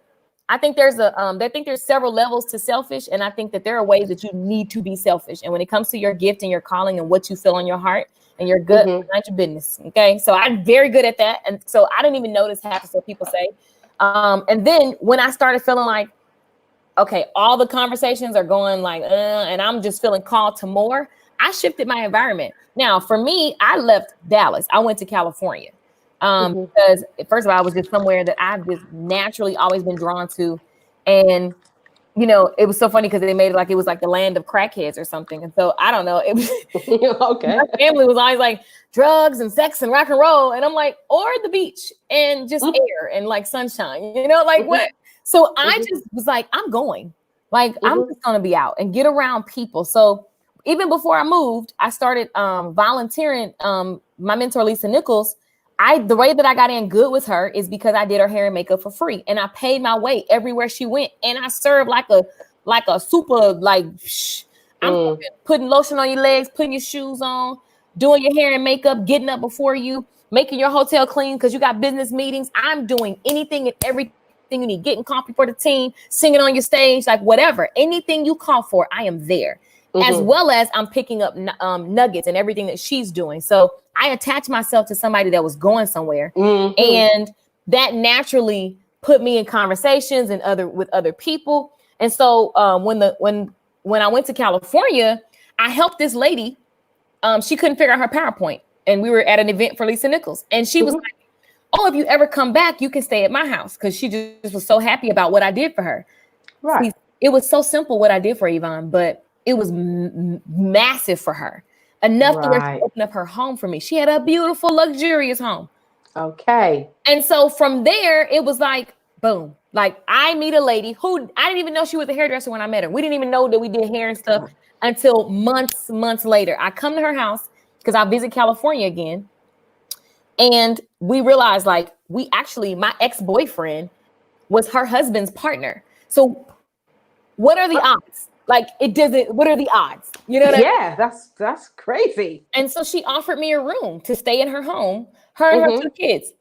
I think there's several levels to selfish. And I think that there are ways that you need to be selfish. And when it comes to your gift and your calling and what you feel in your heart and your gut, not your business. Okay. So I'm very good at that. And so I didn't even notice half of what people say. And then when I started feeling like, okay, all the conversations are going like, and I'm just feeling called to more, I shifted my environment. Now, for me, I left Dallas. I went to California. Because first of all, I was just somewhere that I've just naturally always been drawn to. And, it was so funny because they made it like it was like the land of crackheads or something. And so I don't know. It was okay. My family was always like drugs and sex and rock and roll. And I'm like, or the beach and just air and like sunshine, like what? So I just was like, I'm going. Like, I'm just going to be out and get around people. So even before I moved, I started volunteering. My mentor, Nichols, the way that I got in good with her is because I did her hair and makeup for free, and I paid my way everywhere she went, and I served like a super I'm putting lotion on your legs, putting your shoes on, doing your hair and makeup, getting up before you, making your hotel clean because you got business meetings. I'm doing anything and everything you need, getting coffee for the team, singing on your stage, like whatever, anything you call for, I am there. As well as I'm picking up nuggets and everything that she's doing. So I attached myself to somebody that was going somewhere, and that naturally put me in conversations and with other people. And so when I went to California, I helped this lady. She couldn't figure out her PowerPoint, and we were at an event for Lisa Nichols, and she was like, "Oh, if you ever come back, you can stay at my house," because she just was so happy about what I did for her. Right. See, it was so simple what I did for Yvonne, but it was massive for her, enough to where she opened up her home for me. She had a beautiful, luxurious home. Okay. And so from there, it was like, boom. Like, I meet a lady who I didn't even know she was a hairdresser when I met her. We didn't even know that we did hair and stuff until months later. I come to her house because I visit California again. And we realized, like, my ex-boyfriend was her husband's partner. So what are the odds? Like, what are the odds? You know what I mean? Yeah, that's crazy. And so she offered me a room to stay in her home, her and her two kids.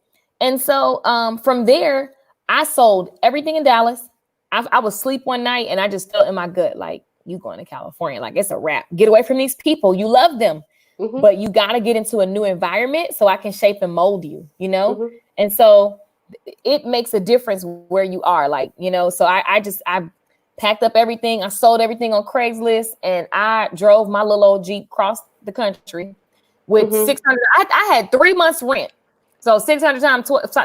And so from there, I sold everything in Dallas. I would sleep one night and I just felt in my gut, like, you going to California, like it's a wrap. Get away from these people. You love them, but you got to get into a new environment so I can shape and mold you, And so it makes a difference where you are, like, so I packed up everything. I sold everything on Craigslist, and I drove my little old Jeep across the country with 600. I had 3 months rent. So 600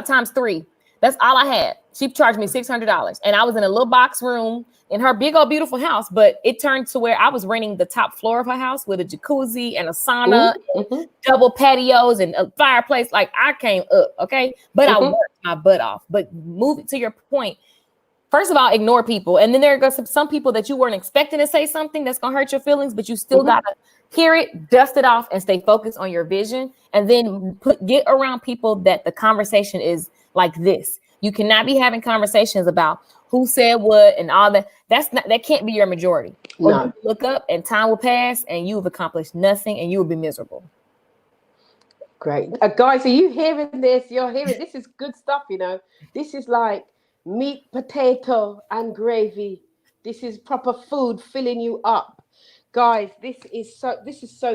times 3. That's all I had. She charged me $600. And I was in a little box room in her big old beautiful house, but it turned to where I was renting the top floor of her house with a jacuzzi and a sauna, and double patios and a fireplace. Like, I came up, okay? But I worked my butt off. But moving to your point, first of all, ignore people. And then there are some people that you weren't expecting to say something that's gonna hurt your feelings, but you still gotta hear it, dust it off, and stay focused on your vision. And then get around people that the conversation is like this. You cannot be having conversations about who said what and all that. That can't be your majority. Or you look up and time will pass and you have accomplished nothing and you will be miserable. Great. Guys, are you hearing this? You're hearing this is good stuff, you know. This is like meat, potato, and gravy. This is proper food filling you up. Guys, this is so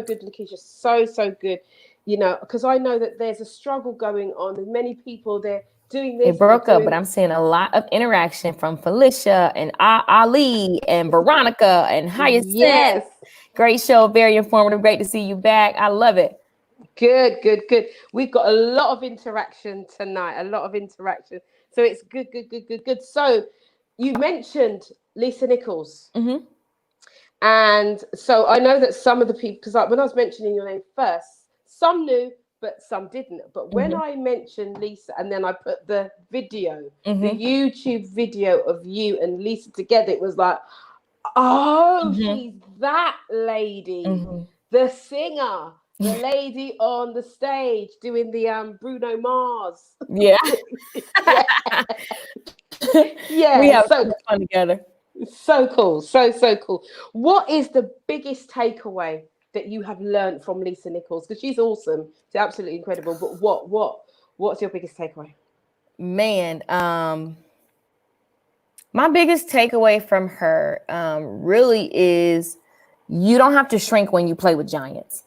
good, Lakeisha. So good. You know, because I know that there's a struggle going on. There's many people they're doing this. It broke up, but I'm seeing a lot of interaction from Felicia and Ali and Veronica and Hyacinth. Yes. Great show, very informative. Great to see you back. I love it. Good. We've got a lot of interaction tonight. So it's good. So you mentioned Lisa Nichols. And so I know that some of the people, because when I was mentioning your name first, some knew, but some didn't. But when I mentioned Lisa, and then I put the video, the YouTube video of you and Lisa together, it was like, oh, she's that lady, the singer, the lady on the stage doing the Bruno Mars. Yeah. Yeah. We have so fun together. So cool. So cool. What is the biggest takeaway that you have learned from Lisa Nichols? Because she's awesome. She's absolutely incredible. But what's your biggest takeaway? Man, my biggest takeaway from her really is you don't have to shrink when you play with giants.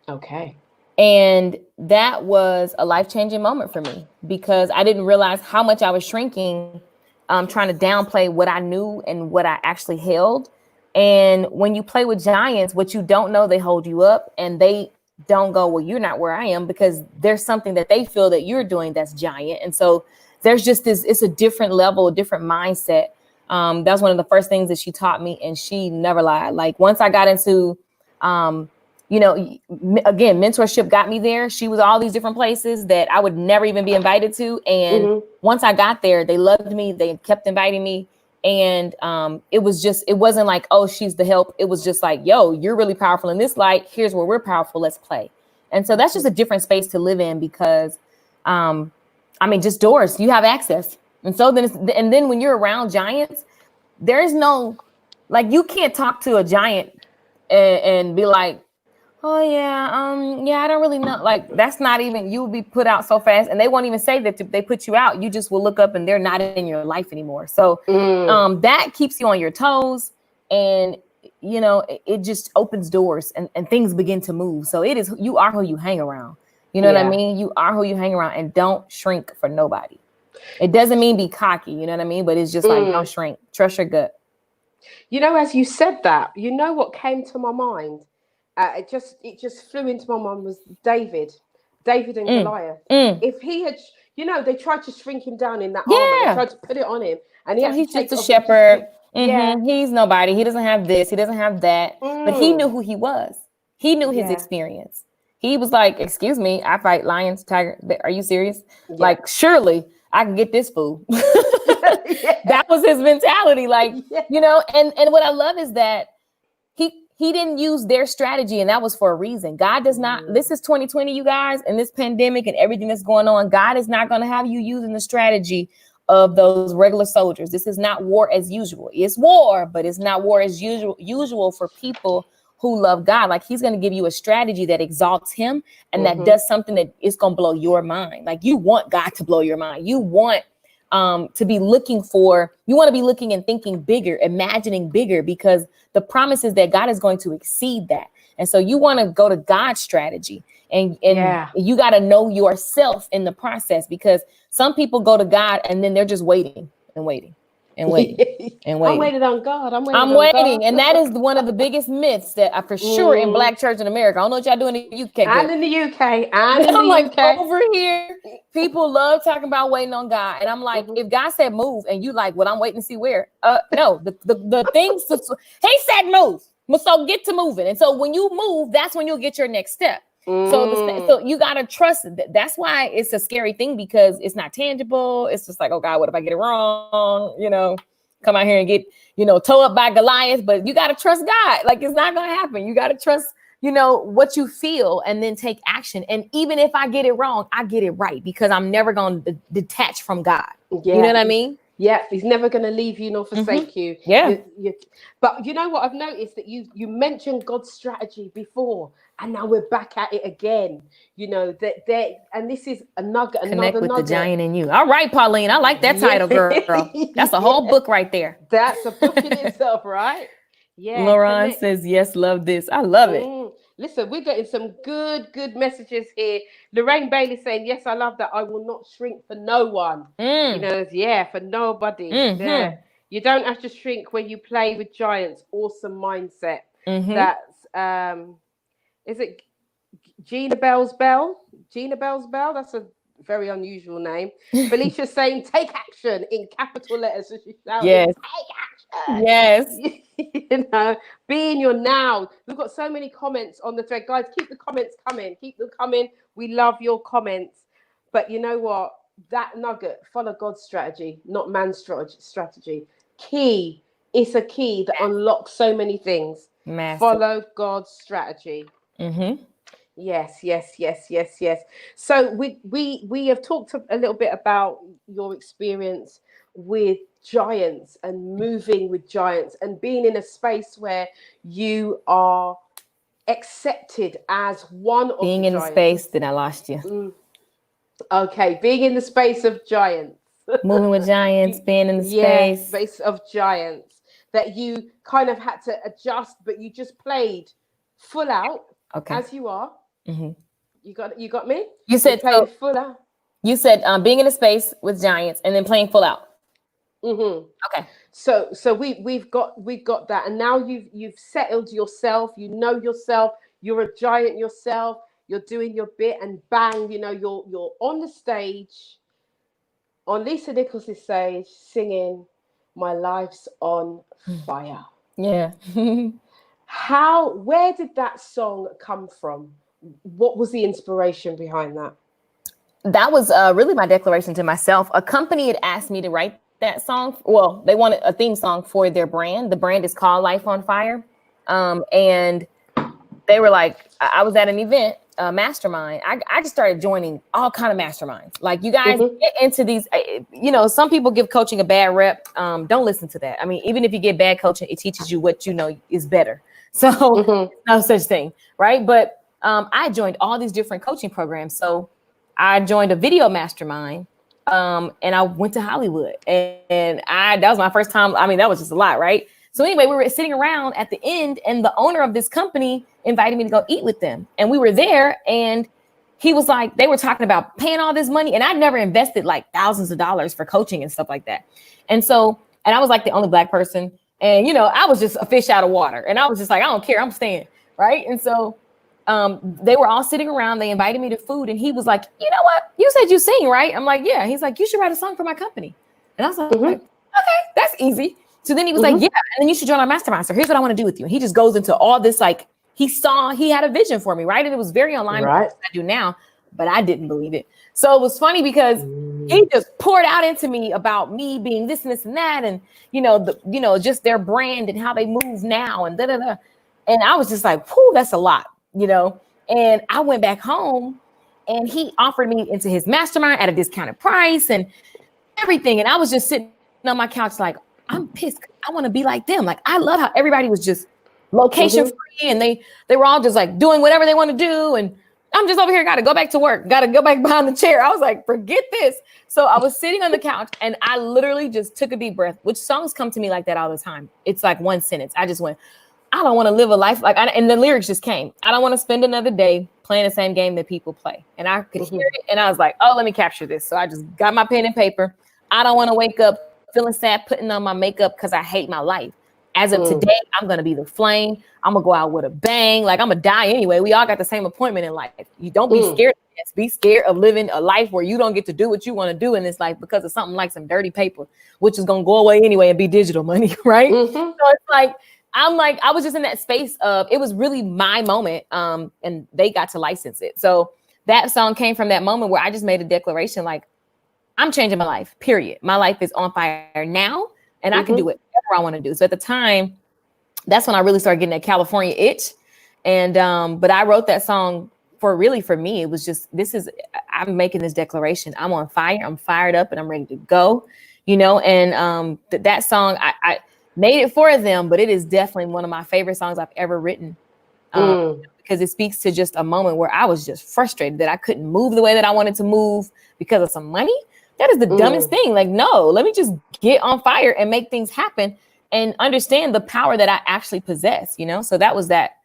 Okay. And that was a life-changing moment for me because I didn't realize how much I was shrinking, trying to downplay what I knew and what I actually held. And when you play with giants, what you don't know, they hold you up and they don't go, well, you're not where I am, because there's something that they feel that you're doing that's giant. And so there's just this, it's a different level, a different mindset. That was one of the first things that she taught me, and she never lied. Like once I got into, again, mentorship got me there. She was all these different places that I would never even be invited to. And once I got there, they loved me. They kept inviting me. And it wasn't like, oh, she's the help. It was just like, yo, you're really powerful in this light. Here's where we're powerful. Let's play. And so that's just a different space to live in because, just doors, you have access. And so then when you're around giants, there is no, like, you can't talk to a giant and be like, oh yeah, I don't really know. Like, that's not even, you will be put out so fast, and they won't even say that they put you out. You just will look up and they're not in your life anymore. So that keeps you on your toes, and it just opens doors and things begin to move. So you are who you hang around. You know what I mean? You are who you hang around, and don't shrink for nobody. It doesn't mean be cocky, you know what I mean? But it's just like, don't shrink, trust your gut. As you said that, what came to my mind? It just flew into my mind was David and Goliath. If he had, they tried to shrink him down in that armor. They tried to put it on him, and he's just a shepherd. He's nobody. He doesn't have this. He doesn't have that. But he knew who he was. He knew his experience. He was like, "Excuse me, I fight lions, tiger. Are you serious? Yeah. Like, surely I can get this fool." That was his mentality. Like, and what I love is that he didn't use their strategy, and that was for a reason. God does not, this is 2020, you guys, and this pandemic and everything that's going on. God is not going to have you using the strategy of those regular soldiers. This is not war as usual. It's war, but it's not war as usual for people who love God. Like, he's going to give you a strategy that exalts him and that does something that is going to blow your mind. Like, you want God to blow your mind. You want to be looking and thinking bigger, imagining bigger, because the promise is that God is going to exceed that. And so you want to go to God's strategy, and you got to know yourself in the process, because some people go to God and then they're just waiting and waiting. and waiting and waiting. I'm waiting on God. I'm I'm waiting. And that is one of the biggest myths that I for sure in Black church in America. I don't know what y'all do in the UK. And in the UK. And in I'm the like, UK. over here, people love talking about waiting on God. And I'm like, if God said move and you like, well, I'm waiting to see where. No, the things, he said move. So get to moving. And so when you move, that's when you'll get your next step. So you got to trust it. That's why it's a scary thing, because it's not tangible. It's just like, oh God, what if I get it wrong? You know, come out here and get, toe up by Goliath, but you got to trust God. Like, it's not going to happen. You got to trust, what you feel and then take action. And even if I get it wrong, I get it right, because I'm never going to detach from God. Yeah. You know what I mean? Yeah, he's never going to leave you nor forsake you. Yeah. But you know what? I've noticed that you mentioned God's strategy before, and now we're back at it again. And this is a nugget. Connect with the giant in you. All right, Pauline. I like that title, girl. That's a whole book right there. That's a book in itself, right? Yeah. Lauren says, yes, love this. I love it. Listen, we're getting some good messages here. Lorraine Bailey saying, yes, I love that. I will not shrink for no one. For nobody. Yeah. You don't have to shrink when you play with giants. Awesome mindset. That's, is it Gina Bell's Bell? Gina Bell's Bell? That's a very unusual name. Felicia's saying, take action in capital letters. So she's shouting, yes. Take action. Yes. Be in your now. We've got so many comments on the thread. Guys, keep the comments coming. Keep them coming. We love your comments. But you know what? That nugget, follow God's strategy, not man's strategy. Key. It's a key that unlocks so many things. Massive. Follow God's strategy. Yes. So we have talked a little bit about your experience with giants and moving with giants and being in a space where you are accepted as one of being the in giants. The space that I lost you. Okay, being in the space of giants. Moving with giants, being in the space of giants that you kind of had to adjust, but you just played full out as you are. You got me? You said played full out. You said being in a space with giants and then playing full out. Okay. So we've got that, and now you've settled yourself. You know yourself. You're a giant yourself. You're doing your bit, and bang, you're on the stage, on Lisa Nichols' stage, singing "My Life's on Fire." Yeah. Where did that song come from? What was the inspiration behind that? That was really my declaration to myself. A company had asked me to write that song. Well, they wanted a theme song for their brand. The brand is called Life on Fire. And they were like, I was at an event, mastermind. I just started joining all kind of masterminds. Like, you guys get into these, some people give coaching a bad rep. Don't listen to that. I mean, even if you get bad coaching, it teaches you what you know is better. So no such thing. Right. But I joined all these different coaching programs. So I joined a video mastermind. And I went to Hollywood, and that was my first time. I mean, that was just a lot, right? So anyway, we were sitting around at the end, and the owner of this company invited me to go eat with them. And we were there, and he was like, they were talking about paying all this money. And I'd never invested like thousands of dollars for coaching and stuff like that. And I was like the only Black person. And, I was just a fish out of water. And I was just like, I don't care. I'm staying. Right. And so they were all sitting around. They invited me to food. And he was like, you know what? You said you sing, right? I'm like, yeah. He's like, you should write a song for my company. And I was like, okay, that's easy. So then he was like, yeah, and then you should join our mastermind. So here's what I want to do with you. And he just goes into all this, like, he had a vision for me, right? And it was very online with what I do now, but I didn't believe it. So it was funny because he just poured out into me about me being this and this and that. And, just their brand and how they move now and da-da-da. And I was just like, whew, that's a lot, And I went back home, and he offered me into his mastermind at a discounted price and everything. And I was just sitting on my couch like, I'm pissed. I want to be like them. Like, I love how everybody was just location free, and they were all just like doing whatever they want to do. And I'm just over here, got to go back to work, got to go back behind the chair. I was like, forget this. So I was sitting on the couch, and I literally just took a deep breath, which songs come to me like that all the time. It's like one sentence. I just went, I don't want to live a life like, and the lyrics just came. I don't want to spend another day playing the same game that people play. And I could hear it, and I was like, oh, let me capture this. So I just got my pen and paper. I don't want to wake up feeling sad, putting on my makeup because I hate my life. As of today, I'm going to be the flame. I'm going to go out with a bang. Like, I'm going to die anyway. We all got the same appointment in life. You don't be scared of this. Be scared of living a life where you don't get to do what you want to do in this life because of something like some dirty paper, which is going to go away anyway and be digital money, right? So it's like, I was just in that space of, it was really my moment, and they got to license it. So that song came from that moment where I just made a declaration, like, I'm changing my life, period. My life is on fire now, and I can do whatever I want to do. So at the time, that's when I really started getting that California itch. And, but I wrote that song for me, it was just, I'm making this declaration. I'm on fire. I'm fired up and I'm ready to go, and that song, I made it for them, but it is definitely one of my favorite songs I've ever written. Because it speaks to just a moment where I was just frustrated that I couldn't move the way that I wanted to move because of some money. That is the dumbest thing. Like, no, let me just get on fire and make things happen and understand the power that I actually possess, So that was that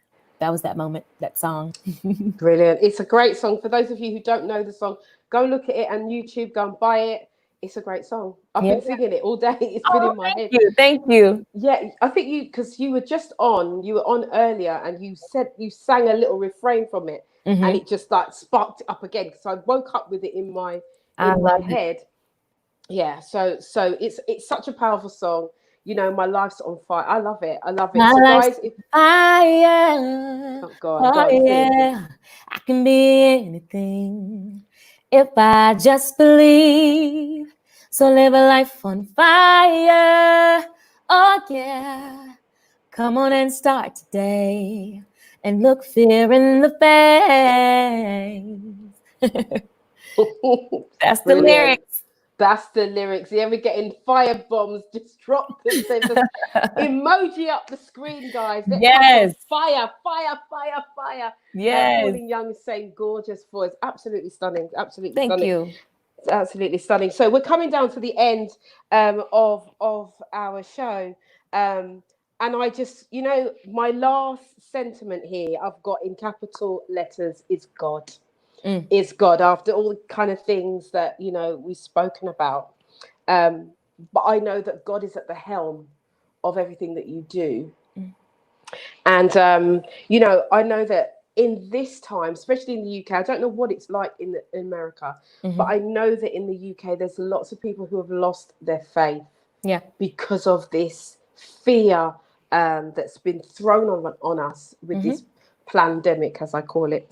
moment, that song. Brilliant. It's a great song. For those of you who don't know the song, go look at it on YouTube, go and buy it. It's a great song. I've been singing it all day. It's been in my head. Thank you. Yeah, I think because you were on earlier and you sang a little refrain from it and it just like sparked it up again. So I woke up with it in my head. Yeah, so it's such a powerful song. My life's on fire. I love it. So guys, I can be anything if I just believe. So live a life on fire. Oh yeah. Come on and start today and look fear in the face. That's the lyrics. That's the lyrics. Yeah, we're getting fire bombs just dropped. There's emoji up the screen, guys. Yes. Fire, fire, fire, fire. Yes. Pauline Young is saying gorgeous voice. Absolutely stunning. Absolutely Thank stunning. you. It's absolutely stunning. So we're coming down to the end of our show. And I just, my last sentiment here I've got in capital letters is God. Is God, after all the kind of things that we've spoken about, but I know that God is at the helm of everything that you do, and I know that in this time, especially in the UK, I don't know what it's like in America, but I know that in the UK there's lots of people who have lost their faith, because of this fear that's been thrown on us with this pandemic, as I call it.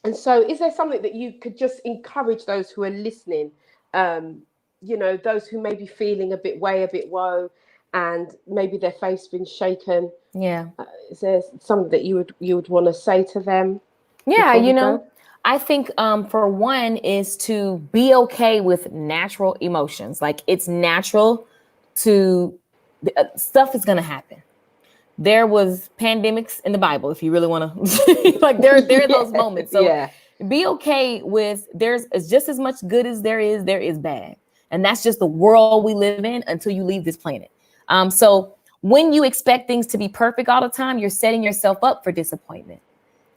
And so is there something that you could just encourage those who are listening, those who may be feeling a bit woe, and maybe their faith's been shaken? Is there something that you would want to say to them? I think for one is to be okay with natural emotions. Like, it's natural to stuff is going to happen. There was pandemics in the Bible, if you really want to, like, there are those moments. So be okay with, there's just as much good as there is bad. And that's just the world we live in until you leave this planet. So when you expect things to be perfect all the time, you're setting yourself up for disappointment.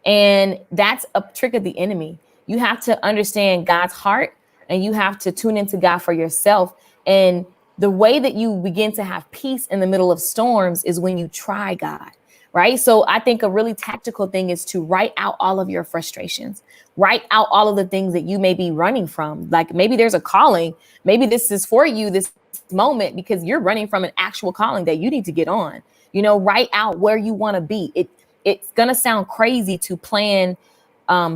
And that's a trick of the enemy. You have to understand God's heart, and you have to tune into God for yourself. And the way that you begin to have peace in the middle of storms is when you try God, right? So I think a really tactical thing is to write out all of your frustrations, write out all of the things that you may be running from. Like, maybe there's a calling, maybe this is for you, this moment, because you're running from an actual calling that you need to get on. Write out where you want to be. It's going to sound crazy to plan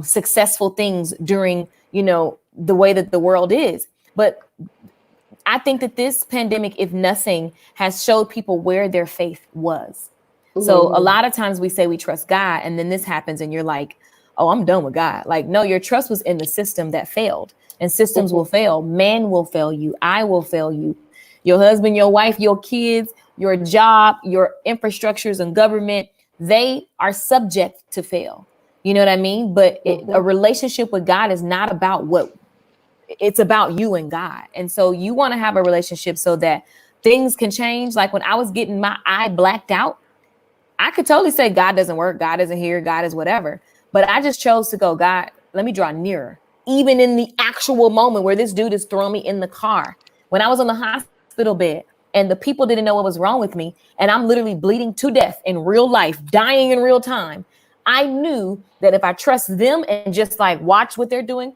successful things during, the way that the world is. But I think that this pandemic, if nothing, has showed people where their faith was. So a lot of times we say we trust God, and then this happens and you're like, oh, I'm done with God. Like, no, your trust was in the system that failed, and systems will fail. Man will fail you. I will fail you. Your husband, your wife, your kids, your job, your infrastructures and government, they are subject to fail. You know what I mean? But a relationship with God is not about it's about you and God. And so you want to have a relationship so that things can change. Like, when I was getting my eye blacked out, I could totally say God doesn't work, God isn't here, God is whatever. But I just chose to go, God, let me draw nearer. Even in the actual moment where this dude is throwing me in the car, when I was on the hospital bed and the people didn't know what was wrong with me, and I'm literally bleeding to death in real life, dying in real time, I knew that if I trust them and just like watch what they're doing,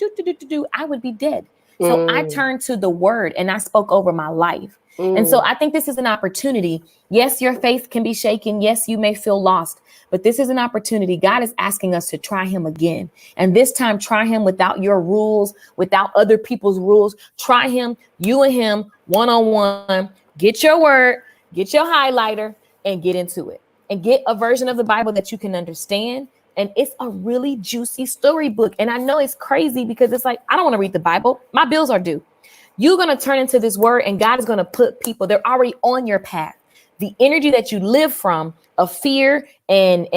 I would be dead. So I turned to the word and I spoke over my life. And so I think this is an opportunity. Yes, your faith can be shaken. Yes, you may feel lost, but this is an opportunity. God is asking us to try him again. And this time, try him without your rules, without other people's rules. Try him, you and him, one-on-one. Get your word, get your highlighter, and get into it. And get a version of the Bible that you can understand. And it's a really juicy storybook. And I know it's crazy because it's like, I don't want to read the Bible. My bills are due. You're going to turn into this word, and God is going to put people, they're already on your path. The energy that you live from of fear and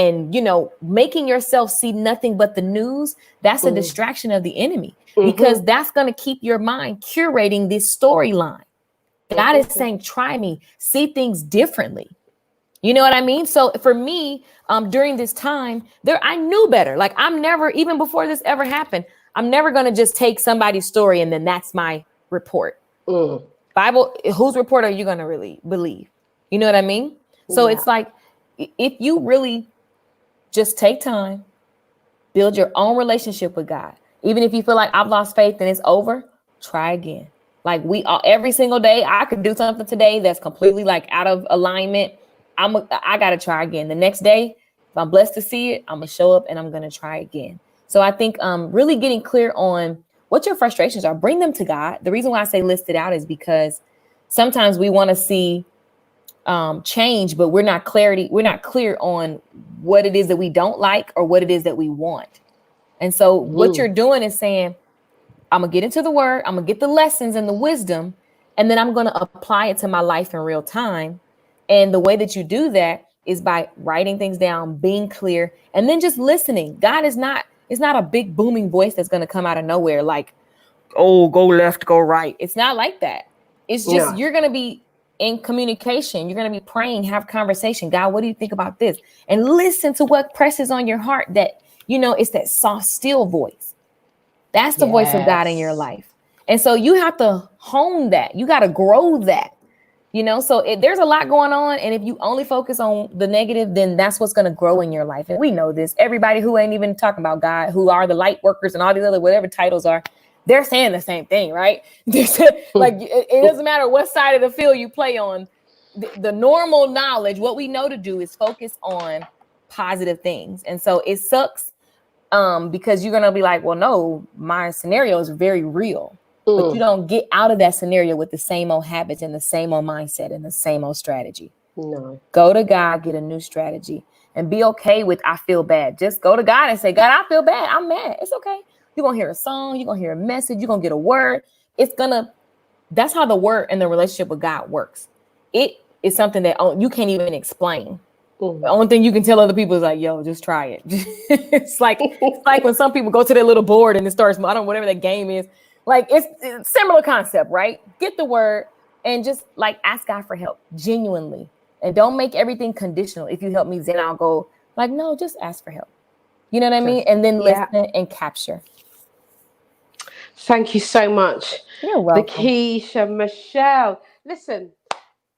making yourself see nothing but the news, that's a distraction of the enemy, because that's going to keep your mind curating this storyline. God is saying, try me, see things differently. You know what I mean? So for me, during this time I knew better. Like, I'm never, even before this ever happened, I'm never going to just take somebody's story and then that's my report. Bible, whose report are you going to really believe? You know what I mean? So it's like, if you really just take time, build your own relationship with God. Even if you feel like I've lost faith and it's over, try again. Like, we all, every single day, I could do something today that's completely like out of alignment. I got to try again. The next day, if I'm blessed to see it, I'm going to show up and I'm going to try again. So I think really getting clear on what your frustrations are, bring them to God. The reason why I say list it out is because sometimes we want to see change, but we're not clear on what it is that we don't like or what it is that we want. And so what you're doing is saying, I'm going to get into the word, I'm going to get the lessons and the wisdom, and then I'm going to apply it to my life in real time. And the way that you do that is by writing things down, being clear, and then just listening. God is not, it's not a big booming voice that's going to come out of nowhere like, oh, go left, go right. It's not like that. It's just, you're going to be in communication. You're going to be praying, have conversation. God, what do you think about this? And listen to what presses on your heart, that, it's that soft, still voice. That's the voice of God in your life. And so you have to hone that. You got to grow that. So there's a lot going on. And if you only focus on the negative, then that's what's going to grow in your life. And we know this. Everybody who ain't even talking about God, who are the light workers and all these other whatever titles are, they're saying the same thing, right? Like, it doesn't matter what side of the field you play on. The normal knowledge, what we know to do is focus on positive things. And so it sucks because you're going to be like, well, no, my scenario is very real. But you don't get out of that scenario with the same old habits and the same old mindset and the same old strategy. No. Go to God, get a new strategy, and be okay with I feel bad. Just go to God and say, God, I feel bad. I'm mad. It's okay. You're going to hear a song. You're going to hear a message. You're going to get a word. That's how the word and the relationship with God works. It is something that you can't even explain. The only thing you can tell other people is like, yo, just try it. It's like when some people go to their little board and it starts, whatever that game is. Like, it's similar concept, right? Get the word and just like ask God for help genuinely. And don't make everything conditional. If you help me, then I'll go. Like, no, just ask for help. You know what I mean? And then listen and capture. Thank you so much. You're welcome. Lakeisha Michelle. Listen,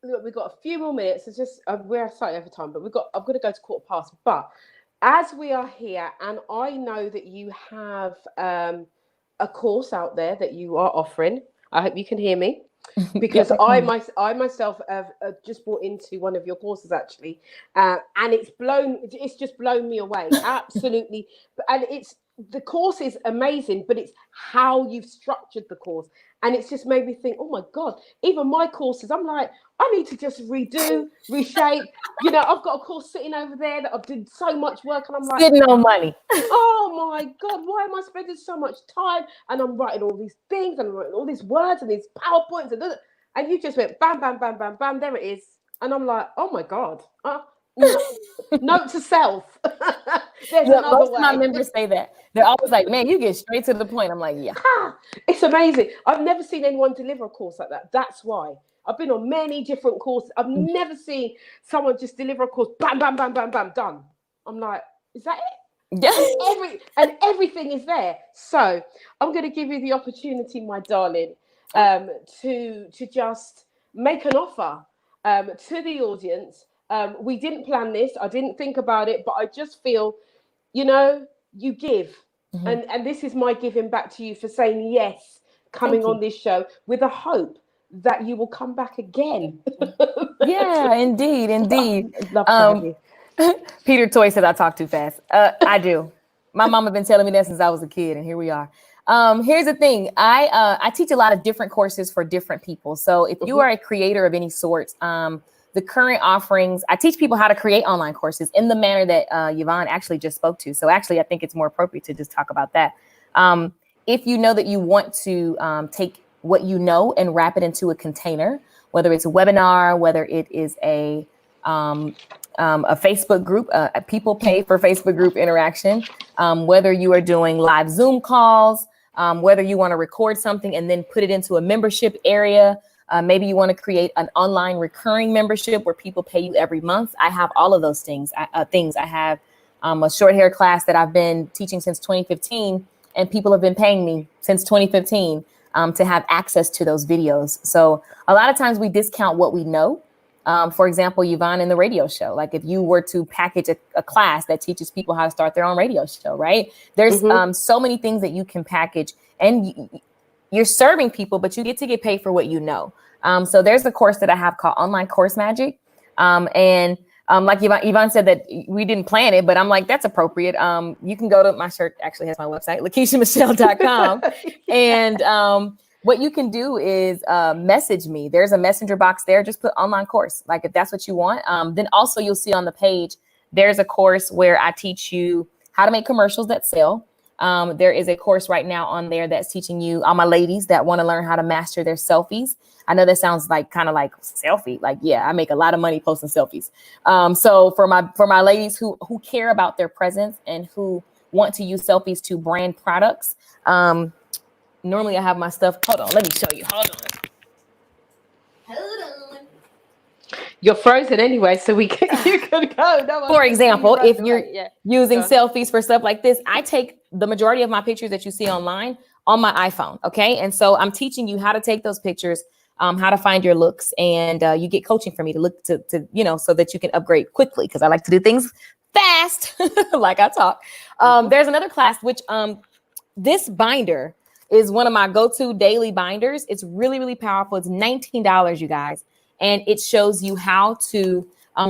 look, we've got a few more minutes. It's just we're slightly over time, but I'm going to go to 1:15. But as we are here, and I know that you have a course out there that you are offering. I hope you can hear me, because I myself have just bought into one of your courses actually, and it's just blown me away. Absolutely. And the course is amazing, but it's how you've structured the course. And it's just made me think, oh my God, even my courses, I'm like, I need to just reshape. I've got a course sitting over there that I've done so much work, and I'm like, sitting on money. Oh my God, why am I spending so much time? And I'm writing all these things, and I'm writing all these words and these PowerPoints, and you just went bam, bam, bam, bam, bam, there it is. And I'm like, oh my God. Note to self. There's another most way. of my members say that. They're always like, man, you get straight to the point. I'm like, yeah. It's amazing. I've never seen anyone deliver a course like that. That's why. I've been on many different courses. I've never seen someone just deliver a course, bam, bam, bam, bam, bam, done. I'm like, is that it? Yeah. And everything is there. So I'm going to give you the opportunity, my darling. to just make an offer to the audience. We didn't plan this. I didn't think about it, but I just feel, you give. Mm-hmm. And this is my giving back to you for saying yes, coming Thank you. on this show with a hope that you will come back again. Yeah, indeed. I'd love to have you. Peter Toy said I talk too fast. I do. My mama been telling me that since I was a kid, and here we are. Here's the thing. I teach a lot of different courses for different people. So if you are a creator of any sort, the current offerings, I teach people how to create online courses in the manner that Yvonne actually just spoke to. So actually, I think it's more appropriate to just talk about that. If you know that you want to take what you know and wrap it into a container, whether it's a webinar, whether it is a Facebook group, people pay for Facebook group interaction, whether you are doing live Zoom calls, whether you want to record something and then put it into a membership area. Maybe you want to create an online recurring membership where people pay you every month. I have all of those things. I have a short hair class that I've been teaching since 2015, and people have been paying me since 2015 to have access to those videos. So a lot of times we discount what we know. For example, Yvonne in the radio show, like if you were to package a class that teaches people how to start their own radio show, right? There's so many things that you can package, and you're serving people, but you get to get paid for what you know. So there's a course that I have called Online Course Magic. Like Yvonne said that we didn't plan it, but I'm like, that's appropriate. You can go to my shirt, actually has my website, LakeishaMichelle.com. And what you can do is message me. There's a messenger box there. Just put online course. Like if that's what you want. Then also you'll see on the page, there's a course where I teach you how to make commercials that sell. There is a course right now on there that's teaching you, all my ladies that want to learn how to master their selfies. I know that sounds like kind of like selfie. Like, yeah, I make a lot of money posting selfies. So for my ladies who care about their presence and who want to use selfies to brand products, normally I have my stuff. Hold on, let me show you. Hold on. You're frozen anyway, so you can go. No, for example, if you're using Go. selfies for stuff like this, I take the majority of my pictures that you see online on my iPhone. Okay. And so I'm teaching you how to take those pictures, how to find your looks, and you get coaching from me to look to so that you can upgrade quickly, because I like to do things fast, like I talk. There's another class, which this binder is one of my go-to daily binders. It's really, really powerful. It's $19, you guys. And it shows you how to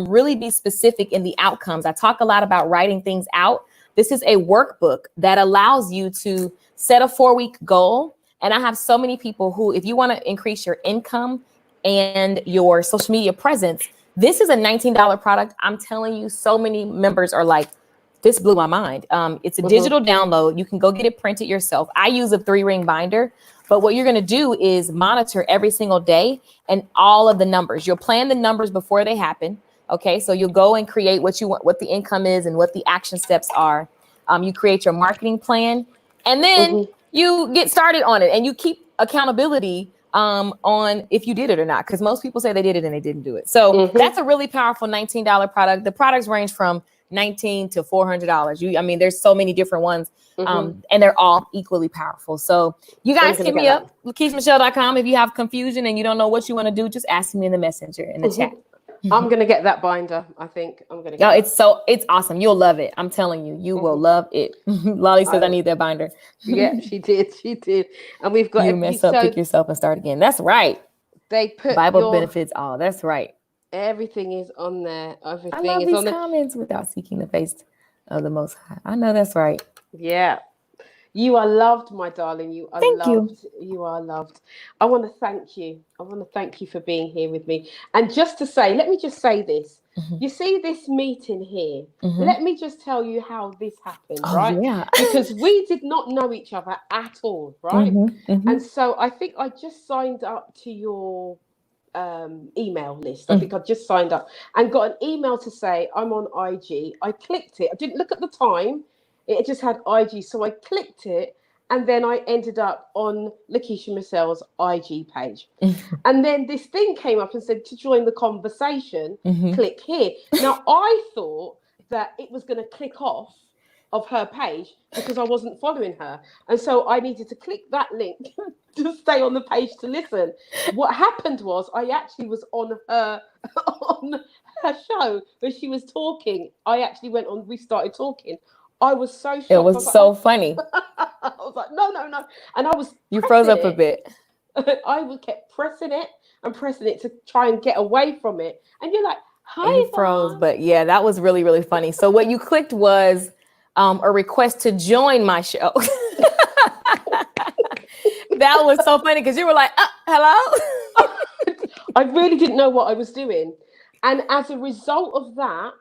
really be specific in the outcomes. I talk a lot about writing things out. This is a workbook that allows you to set a 4-week goal. And I have so many people who, if you want to increase your income and your social media presence, this is a $19 product. I'm telling you, so many members are like, this blew my mind. It's a digital download. You can go get it printed yourself. I use a 3-ring binder. But what you're going to do is monitor every single day and all of the numbers. You'll plan the numbers before they happen. Okay, so you'll go and create what you want, what the income is and what the action steps are. You create your marketing plan, and then you get started on it, and you keep accountability on if you did it or not, because most people say they did it and they didn't do it. So that's a really powerful $19 product. The products range from $19 to $400. There's so many different ones. And they're all equally powerful. So you guys hit me up, LakeishaMichelle.com. If you have confusion and you don't know what you want to do, just ask me in the messenger, in the chat. I'm going to get that binder. I think I'm going to get it's awesome. You'll love it. I'm telling you, you will love it. Lolly says I need that binder. Yeah, she did. And we've got you mess up, pick yourself and start again. That's right. They put Bible benefits all. That's right. Everything is on there. Everything I love is these on there. comments without seeking the face of the Most High. I know that's right. Yeah. You are loved, my darling. You are loved. You are loved. I want to thank you. I want to thank you for being here with me. And just to say, let me just say this. You see this meeting here? Let me just tell you how this happened, right? Yeah. Because we did not know each other at all, right? And so I think I just signed up to your email list. I think I just signed up and got an email to say I'm on IG. I clicked it. I didn't look at the time. It just had IG. So I clicked it, and then I ended up on Lakeisha Michelle's IG page. And then this thing came up and said, to join the conversation, click here. Now, I thought that it was going to click off of her page because I wasn't following her. And so I needed to click that link to stay on the page to listen. What happened was I actually was on her on her show when she was talking. I actually went on, we started talking. I was so shocked. It was so funny. I was like, no. And I was You froze up a bit. I would kept pressing it to try and get away from it. And you're like, hi, and you froze, but yeah, that was really, really funny. So what you clicked was a request to join my show. That was so funny because you were like, hello. I really didn't know what I was doing. And as a result of that,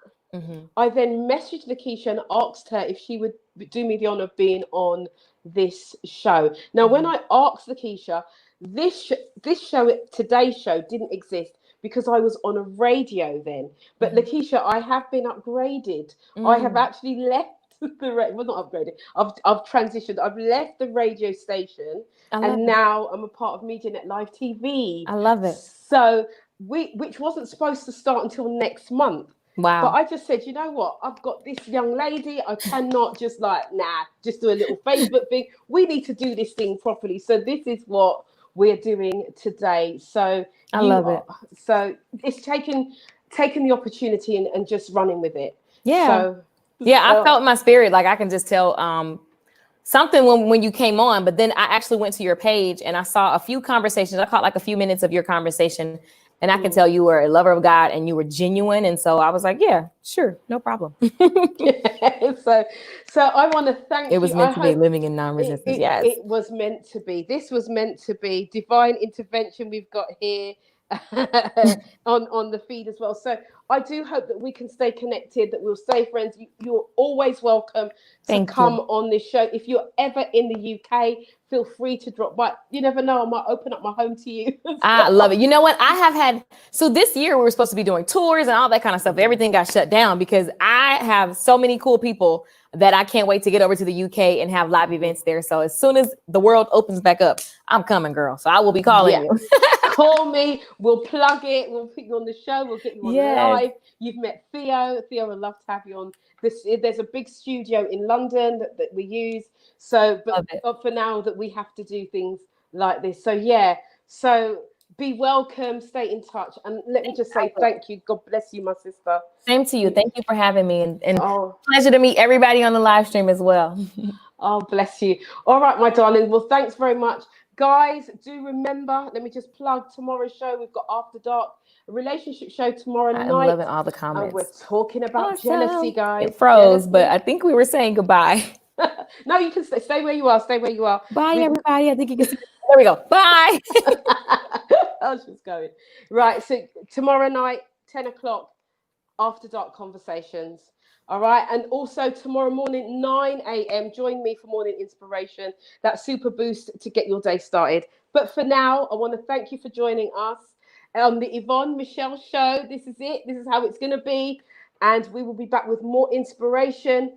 I then messaged Lakeisha and asked her if she would do me the honor of being on this show. Now, when I asked Lakeisha, this show, today's show, didn't exist because I was on a radio then. But Lakeisha, I have been upgraded. I have actually left well, not upgraded. I've transitioned. I've left the radio station, and now I'm a part of MediaNet Live TV. I love it. So which wasn't supposed to start until next month. Wow. But I just said, you know what? I've got this young lady. I cannot just just do a little Facebook thing. We need to do this thing properly. So this is what we're doing today. So I love it. So it's taking the opportunity and just running with it. Yeah. So, I felt my spirit. Like I can just tell something when you came on, but then I actually went to your page and I saw a few conversations. I caught like a few minutes of your conversation. And I can tell you were a lover of God and you were genuine. And so I was like, yeah, sure, no problem. So I want to thank you. It was meant to be living in non-resistance. Yes. It was meant to be. This was meant to be divine intervention we've got here on the feed as well. So I do hope that we can stay connected, that we'll stay friends. You're always welcome to come on this show. If you're ever in the UK, feel free to drop by. You never know, I might open up my home to you. I love it. You know what? I have had, so this year we were supposed to be doing tours and all that kind of stuff. Everything got shut down because I have so many cool people that I can't wait to get over to the UK and have live events there. So as soon as the world opens back up, I'm coming, girl. So I will be calling you. Call me. We'll plug it. We'll put you on the show. We'll get you on live. You've met Theo. Theo would love to have you on. There's a big studio in London that we use. So, but for now that we have to do things like this. So so be welcome, stay in touch. And let me just say thank you. God bless you, my sister. Same to you. Thank you for having me. And pleasure to meet everybody on the live stream as well. Oh, bless you. All right, my darling. Well, thanks very much. Guys, do remember, let me just plug tomorrow's show. We've got After Dark, a relationship show tomorrow night. I'm loving all the comments. And we're talking about jealousy, guys. It froze, but I think we were saying goodbye. No, you can stay where you are. Stay where you are. Bye, everybody. I think you can see. There we go. Bye. I was just going. Right. So tomorrow night, 10 o'clock, After Dark Conversations. All right. And also tomorrow morning, 9 a.m. Join me for morning inspiration. That super boost to get your day started. But for now, I want to thank you for joining us on the Yvonne Michelle show. This is it. This is how it's going to be. And we will be back with more inspiration,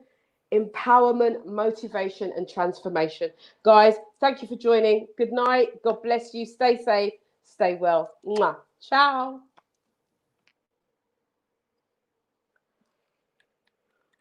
empowerment, motivation, and transformation. Guys, thank you for joining. Good night. God bless you. Stay safe. Stay well. Mwah. Ciao.